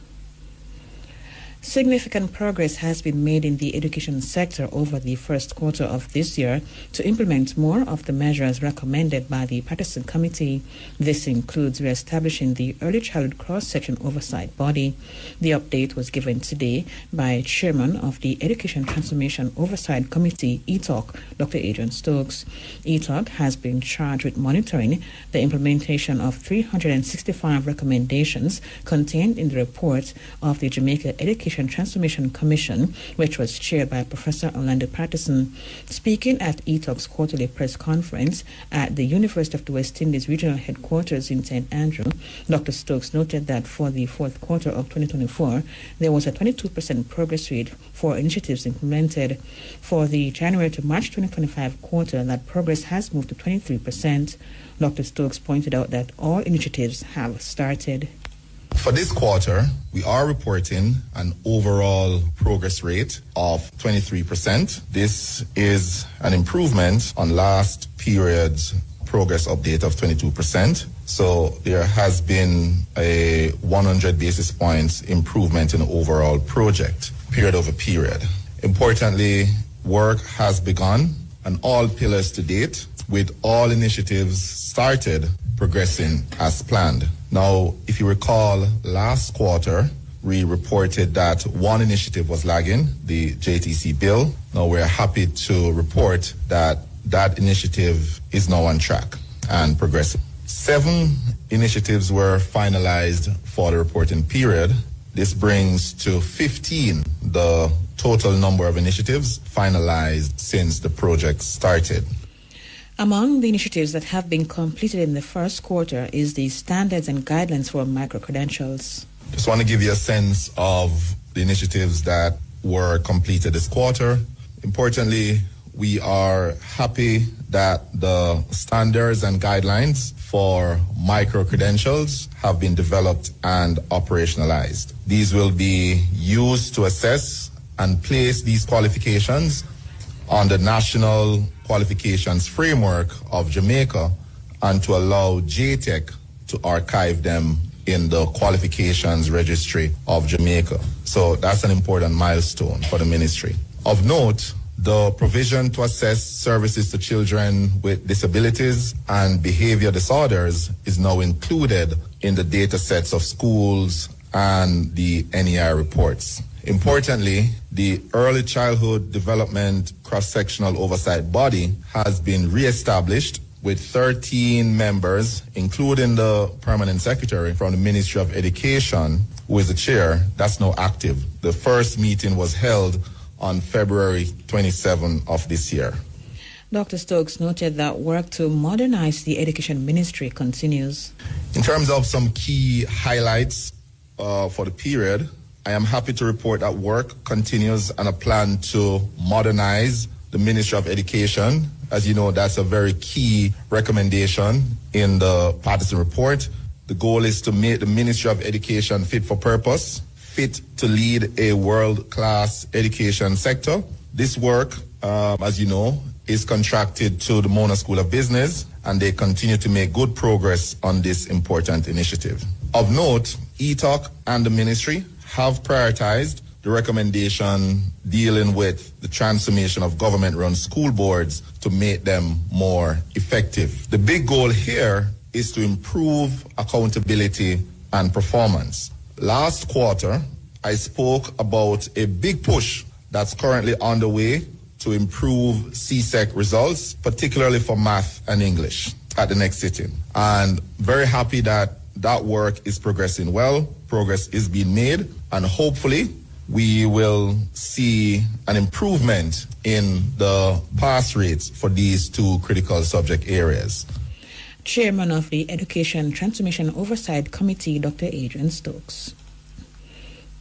Significant progress has been made in the education sector over the first quarter of this year to implement more of the measures recommended by the Partisan Committee. This includes re-establishing the Early Childhood Cross-Section Oversight Body. The update was given today by Chairman of the Education Transformation Oversight Committee, ETOC, Dr. Adrian Stokes. ETOC has been charged with monitoring the implementation of 365 recommendations contained in the report of the Jamaica Education Transformation Commission, which was chaired by Professor Orlando Patterson. Speaking at ETOC's quarterly press conference at the University of the West Indies regional headquarters in St. Andrew, Dr. Stokes noted that for the fourth quarter of 2024, there was a 22% progress rate for initiatives implemented. For the January to March 2025 quarter, that progress has moved to 23%. Dr. Stokes pointed out that all initiatives have started. For this quarter, we are reporting an overall progress rate of 23%. This is an improvement on last period's progress update of 22%. So there has been a 100 basis points improvement in the overall project, period over period. Importantly, work has begun on all pillars to date, with all initiatives started progressing as planned. Now, if you recall, last quarter, we reported that one initiative was lagging, the JTC bill. Now, we're happy to report that that initiative is now on track and progressing. 7 initiatives were finalized for the reporting period. This brings to 15 the total number of initiatives finalized since the project started. Among the initiatives that have been completed in the first quarter is the standards and guidelines for micro-credentials. Just want to give you a sense of the initiatives that were completed this quarter. Importantly, we are happy that the standards and guidelines for micro-credentials have been developed and operationalized. These will be used to assess and place these qualifications on the National Qualifications Framework of Jamaica and to allow JTEC to archive them in the Qualifications Registry of Jamaica. So that's an important milestone for the ministry. Of note, the provision to assess services to children with disabilities and behavior disorders is now included in the data sets of schools and the NEI reports. Importantly, the Early Childhood Development Cross-Sectional Oversight Body has been re-established with 13 members, including the Permanent Secretary from the Ministry of Education, who is the chair. That's now active. The first meeting was held on February 27 of this year. Dr. Stokes noted that work to modernize the education ministry continues. In terms of some key highlights for the period, I am happy to report that work continues on a plan to modernize the Ministry of Education. As you know, that's a very key recommendation in the partisan report. The goal is to make the Ministry of Education fit for purpose, fit to lead a world-class education sector. This work, as you know, is contracted to the Mona School of Business, and they continue to make good progress on this important initiative. Of note, ETOC and the ministry have prioritized the recommendation dealing with the transformation of government-run school boards to make them more effective. The big goal here is to improve accountability and performance. Last quarter, I spoke about a big push that's currently underway to improve CSEC results, particularly for math and English at the next sitting. And very happy that that work is progressing well, progress is being made, and hopefully we will see an improvement in the pass rates for these two critical subject areas. Chairman of the Education Transformation Oversight Committee, Dr. Adrian Stokes.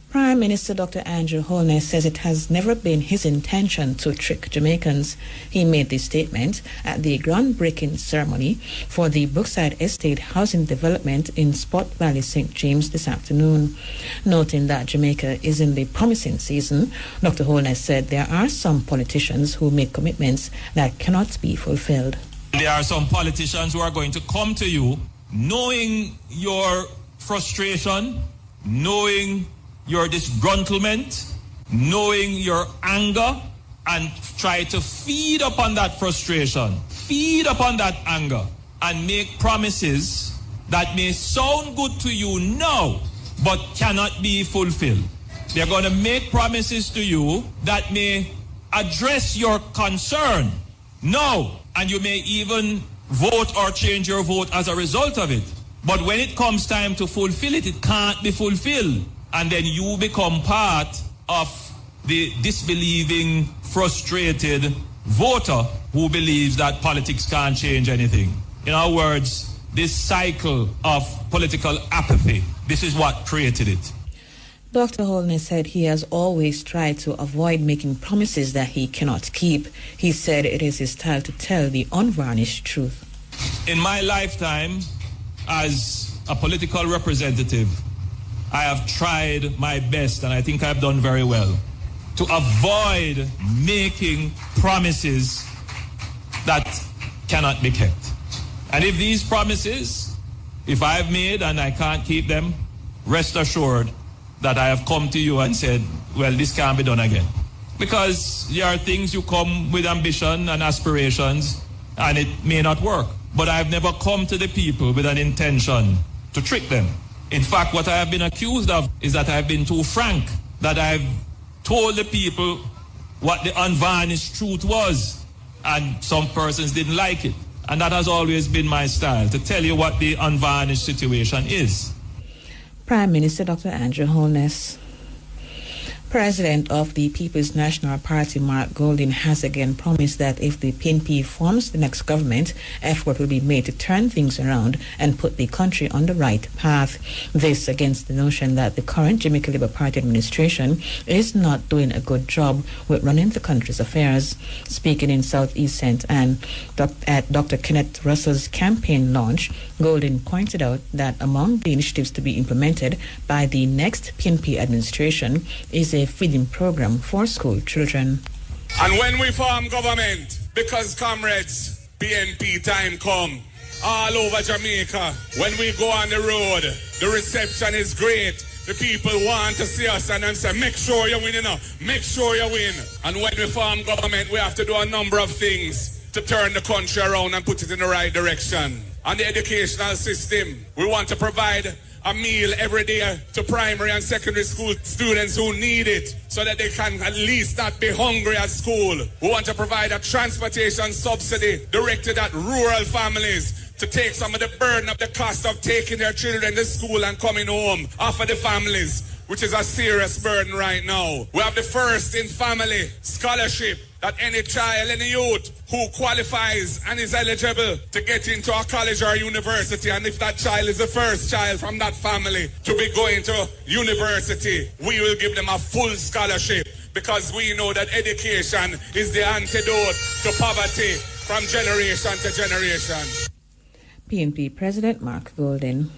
Prime Minister Dr. Andrew Holness says it has never been his intention to trick Jamaicans. He made this statement at the groundbreaking ceremony for the Brookside Estate housing development in Spot Valley, St. James this afternoon. Noting that Jamaica is in the promising season, Dr. Holness said there are some politicians who make commitments that cannot be fulfilled. There are some politicians who are going to come to you knowing your frustration, knowing your disgruntlement, knowing your anger, and try to feed upon that frustration, feed upon that anger, and make promises that may sound good to you now, but cannot be fulfilled. They're going to make promises to you that may address your concern now, and you may even vote or change your vote as a result of it. But when it comes time to fulfill it, it can't be fulfilled. And then you become part of the disbelieving, frustrated voter who believes that politics can't change anything. In other words, this cycle of political apathy, this is what created it. Dr. Holness said he has always tried to avoid making promises that he cannot keep. He said it is his style to tell the unvarnished truth. In my lifetime, as a political representative, I have tried my best, and I think I've done very well, to avoid making promises that cannot be kept. And if these promises, if I've made and I can't keep them, rest assured that I have come to you and said, well, this can't be done again. Because there are things you come with ambition and aspirations, and it may not work. But I've never come to the people with an intention to trick them. In fact, what I have been accused of is that I've been too frank, that I've told the people what the unvarnished truth was, and some persons didn't like it. And that has always been my style, to tell you what the unvarnished situation is. Prime Minister Dr. Andrew Holness. President of the People's National Party, Mark Golding, has again promised that if the PNP forms the next government, effort will be made to turn things around and put the country on the right path. This against the notion that the current Jamaica Labour Party administration is not doing a good job with running the country's affairs. Speaking in Southeast St. Anne at Dr. Kenneth Russell's campaign launch, Golding pointed out that among the initiatives to be implemented by the next PNP administration is a feeding program for school children. And when we form government, because comrades, PNP time come, all over Jamaica, when we go on the road, the reception is great. The people want to see us and then say, make sure you win, make sure you win. And when we form government, we have to do a number of things to turn the country around and put it in the right direction. On the educational system, we want to provide a meal every day to primary and secondary school students who need it so that they can at least not be hungry at school. We want to provide a transportation subsidy directed at rural families to take some of the burden of the cost of taking their children to school and coming home off of the families, which is a serious burden right now. We have the First in Family scholarship that any child, any youth who qualifies and is eligible to get into a college or university, and if that child is the first child from that family to be going to university, we will give them a full scholarship, because we know that education is the antidote to poverty from generation to generation. PNP President Mark Golden.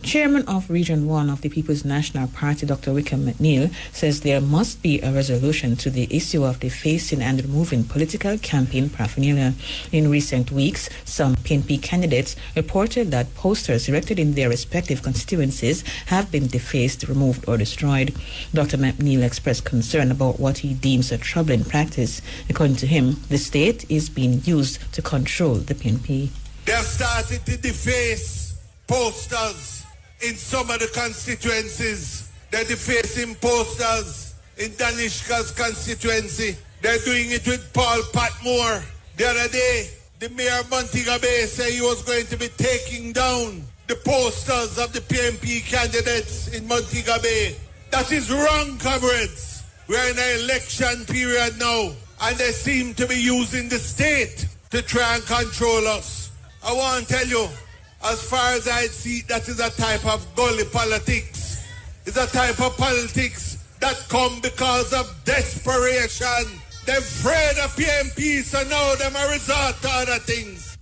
Chairman of Region 1 of the People's National Party, Dr. Wickham McNeil, says there must be a resolution to the issue of defacing and removing political campaign paraphernalia. In recent weeks, some PNP candidates reported that posters erected in their respective constituencies have been defaced, removed, or destroyed. Dr. McNeil expressed concern about what he deems a troubling practice. According to him, the state is being used to control the PNP. They have started to deface posters in some of the constituencies. They're defacing posters in Danishka's constituency. They're doing it with Paul Patmore. The other day, the mayor of Montego Bay said he was going to be taking down the posters of the PNP candidates in Montego Bay. That is wrong, comrades. We're in an election period now, and they seem to be using the state to try and control us. I want to tell you, as far as I see, that is a type of gully politics. It's a type of politics that come because of desperation. They're afraid of PNP, so now they may resort to other things.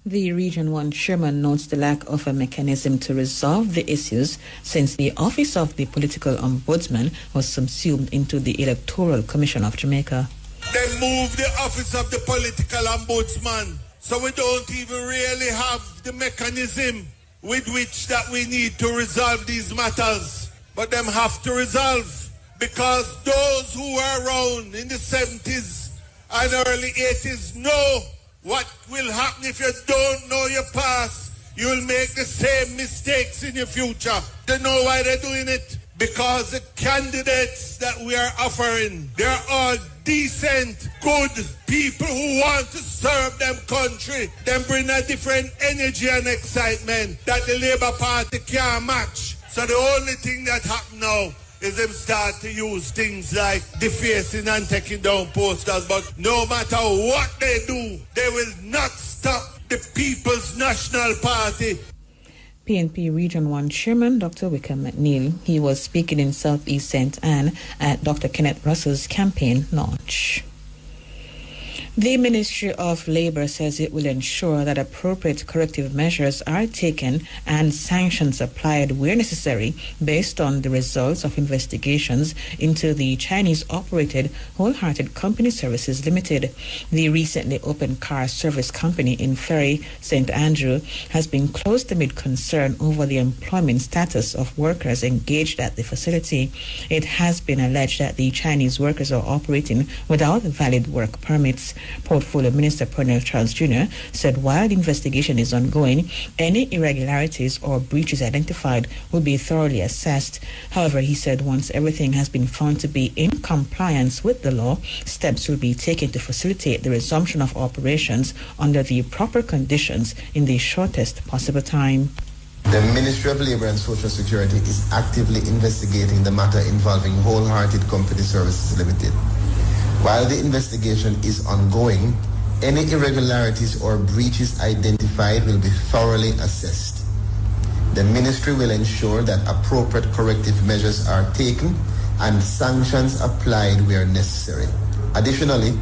The Region 1 chairman notes the lack of a mechanism to resolve the issues since the office of the political ombudsman was subsumed into the Electoral Commission of Jamaica. They moved the office of the political ombudsman. So we don't even really have the mechanism with which that we need to resolve these matters. But them have to resolve, because those who were around in the 70s and early 80s know what will happen if you don't know your past. You'll make the same mistakes in your future. They know why they're doing it. Because the candidates that we are offering, they're all decent, good people who want to serve them country. Them bring a different energy and excitement that the Labour Party can't match. So the only thing that happen now is them start to use things like defacing and taking down posters. But no matter what they do, they will not stop the People's National Party. PNP Region 1 Chairman Dr. Wickham McNeil. He was speaking in Southeast St. Anne at Dr. Kenneth Russell's campaign launch. The Ministry of Labour says it will ensure that appropriate corrective measures are taken and sanctions applied where necessary based on the results of investigations into the Chinese-operated Wholehearted Company Services Limited. The recently opened car service company in Ferry, St. Andrew, has been closed amid concern over the employment status of workers engaged at the facility. It has been alleged that the Chinese workers are operating without valid work permits. Portfolio Minister Pernell Charles Jr. said while the investigation is ongoing, any irregularities or breaches identified will be thoroughly assessed. However, he said once everything has been found to be in compliance with the law, steps will be taken to facilitate the resumption of operations under the proper conditions in the shortest possible time. The Ministry of Labour and Social Security is actively investigating the matter involving Wholehearted Company Services Limited. While the investigation is ongoing, any irregularities or breaches identified will be thoroughly assessed. The Ministry will ensure that appropriate corrective measures are taken and sanctions applied where necessary. Additionally,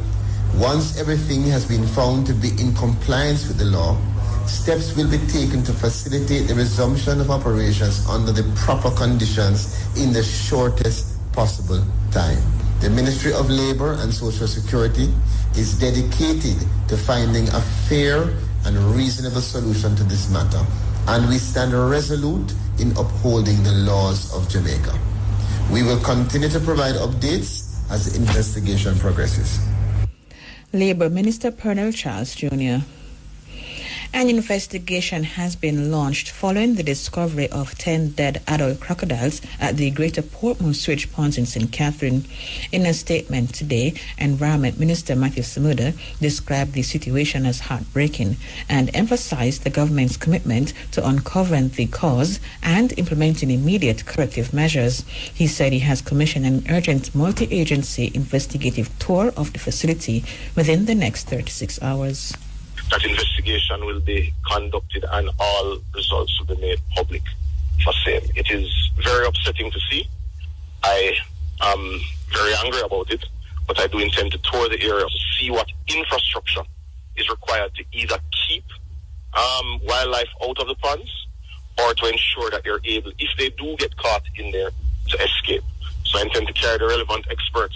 once everything has been found to be in compliance with the law, steps will be taken to facilitate the resumption of operations under the proper conditions in the shortest possible time. The Ministry of Labour and Social Security is dedicated to finding a fair and reasonable solution to this matter, and we stand resolute in upholding the laws of Jamaica. We will continue to provide updates as the investigation progresses. Labour Minister Pernell Charles Jr. An investigation has been launched following the discovery of 10 dead adult crocodiles at the Greater Portmore Switch Ponds in St. Catherine. In a statement today, Environment Minister Matthew Samuda described the situation as heartbreaking and emphasized the government's commitment to uncovering the cause and implementing immediate corrective measures. He said he has commissioned an urgent multi-agency investigative tour of the facility within the next 36 hours. That investigation will be conducted and all results will be made public for same. It is very upsetting to see. I am very angry about it, but I do intend to tour the area to see what infrastructure is required to either keep wildlife out of the ponds or to ensure that they're able, if they do get caught in there, to escape. So I intend to carry the relevant experts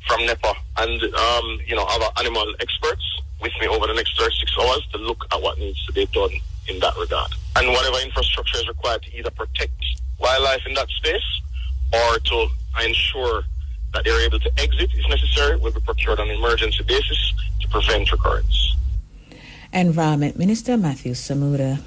from NEPA and other animal experts with me over the next 36 hours to look at what needs to be done in that regard. And whatever infrastructure is required to either protect wildlife in that space or to ensure that they're able to exit if necessary will be procured on an emergency basis to prevent recurrence. Environment Minister Matthew Samuda.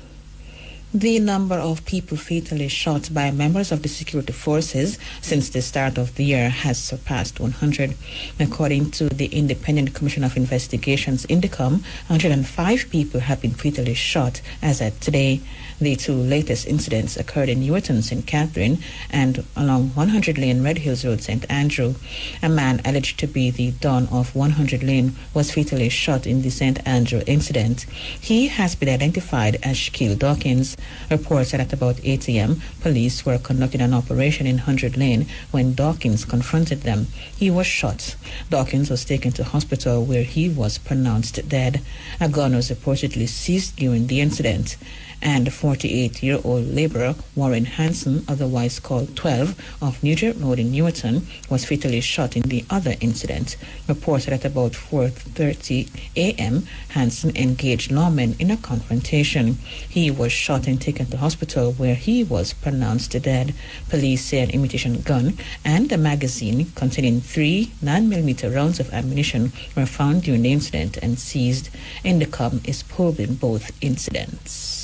The number of people fatally shot by members of the security forces since the start of the year has surpassed 100. According to the Independent Commission of Investigations, INDECOM, 105 people have been fatally shot as at today. The two latest incidents occurred in Newarton, St. Catherine, and along 100 Lane, Red Hills Road, St. Andrew. A man alleged to be the Don of 100 Lane was fatally shot in the St. Andrew incident. He has been identified as Shaquille Dawkins. Reports said at about 8 a.m., police were conducting an operation in 100 Lane when Dawkins confronted them. He was shot. Dawkins was taken to hospital where he was pronounced dead. A gun was reportedly seized during the incident. And 48-year-old laborer Warren Hansen, otherwise called 12, of Nugent Road in Newarton, was fatally shot in the other incident. Reported at about 4:30 a.m., Hansen engaged lawmen in a confrontation. He was shot and taken to hospital where he was pronounced dead. Police say an imitation gun and a magazine containing 3 9mm rounds of ammunition were found during the incident and seized. INDECOM is probing both incidents.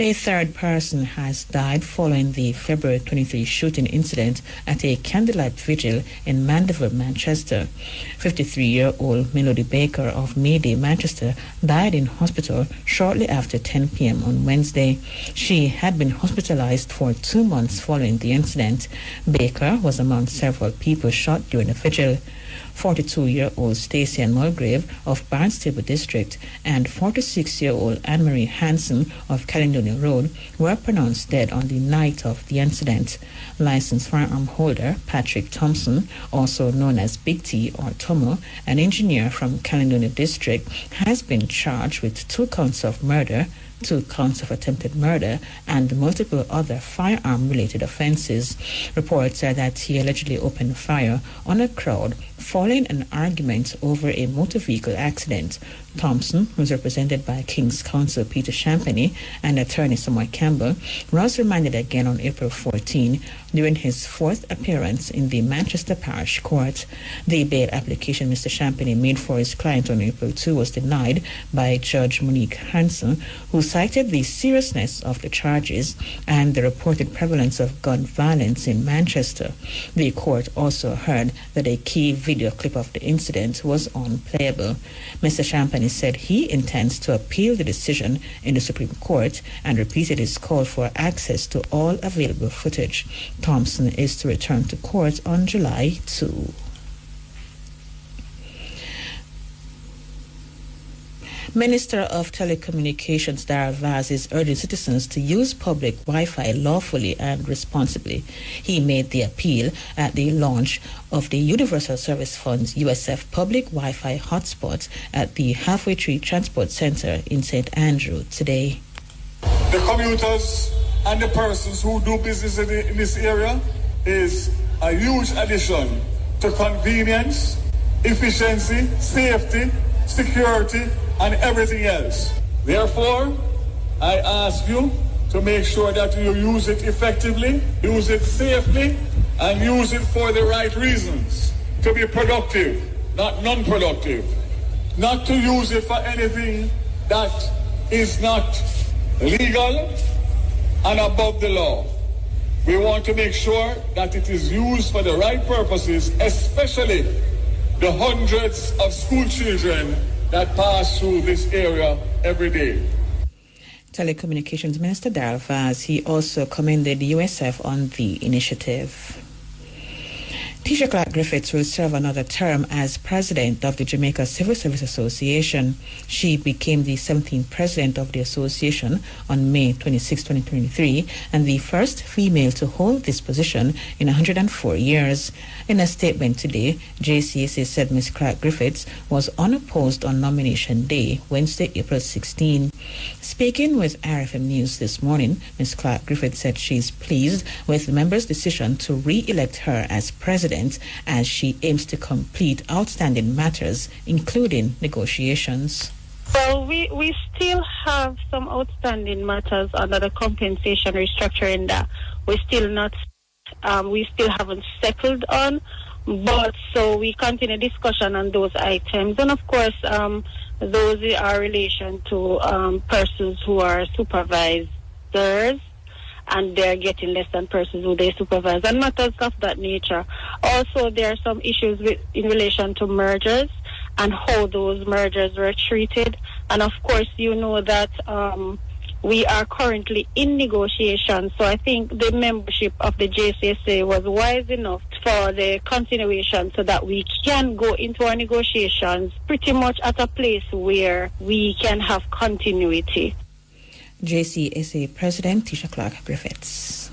A third person has died following the February 23 shooting incident at a candlelight vigil in Mandeville, Manchester. 53-year-old Melody Baker of Mayday, Manchester, died in hospital shortly after 10 p.m. on Wednesday. She had been hospitalized for 2 months following the incident. Baker was among several people shot during the vigil. 42-year-old Stacey Ann Mulgrave of Barnstable District and 46-year-old Anne-Marie Hansen of Caledonia Road were pronounced dead on the night of the incident. Licensed firearm holder Patrick Thompson, also known as Big T or Tomo, an engineer from Caledonia District, has been charged with 2 counts of murder, 2 counts of attempted murder, and multiple other firearm-related offenses. Reports are that he allegedly opened fire on a crowd following an argument over a motor vehicle accident. Thompson, who was represented by King's Counsel Peter Champagny and attorney Samuel Campbell, was remanded again on April 14 during his 4th appearance in the Manchester Parish Court. The bail application Mr. Champagny made for his client on April 2 was denied by Judge Monique Hanson, who cited the seriousness of the charges and the reported prevalence of gun violence in Manchester. The court also heard that a key video clip of the incident was unplayable. Mr. Champagny said he intends to appeal the decision in the Supreme Court and repeated his call for access to all available footage. Thompson is to return to court on July 2. Minister of Telecommunications Darrell Vaz is urging citizens to use public Wi-Fi lawfully and responsibly. He made the appeal at the launch of the Universal Service Fund's USF public Wi-Fi hotspot at the Halfway Tree Transport Center in St. Andrew today. The commuters and the persons who do business in this area is a huge addition to convenience, efficiency, safety, security, and everything else. Therefore, I ask you to make sure that you use it effectively, use it safely, and use it for the right reasons. To be productive, not non-productive. Not to use it for anything that is not legal and above the law. We want to make sure that it is used for the right purposes, especially the hundreds of school children that pass through this area every day. Telecommunications Minister Darrell Vaz, he also commended the USF on the initiative. Tisha Clark-Griffiths will serve another term as president of the Jamaica Civil Service Association. She became the 17th president of the association on May 26, 2023, and the first female to hold this position in 104 years. In a statement today, JCSA said Ms. Clark-Griffiths was unopposed on nomination day, Wednesday, April 16. Speaking with RFM News this morning, Ms. Clark-Griffiths said she is pleased with the members' decision to re-elect her as president, as she aims to complete outstanding matters, including negotiations. Well, we still have some outstanding matters under the compensation restructuring that we still haven't settled on, but so we continue discussion on those items, and of course those are relation to persons who are supervisors, and they're getting less than persons who they supervise, and matters of that nature. Also, there are some issues in relation to mergers and how those mergers were treated. And of course, you know that we are currently in negotiations. So I think the membership of the JCSA was wise enough for the continuation so that we can go into our negotiations pretty much at a place where we can have continuity. JCSA President Tisha Clark-Griffiths.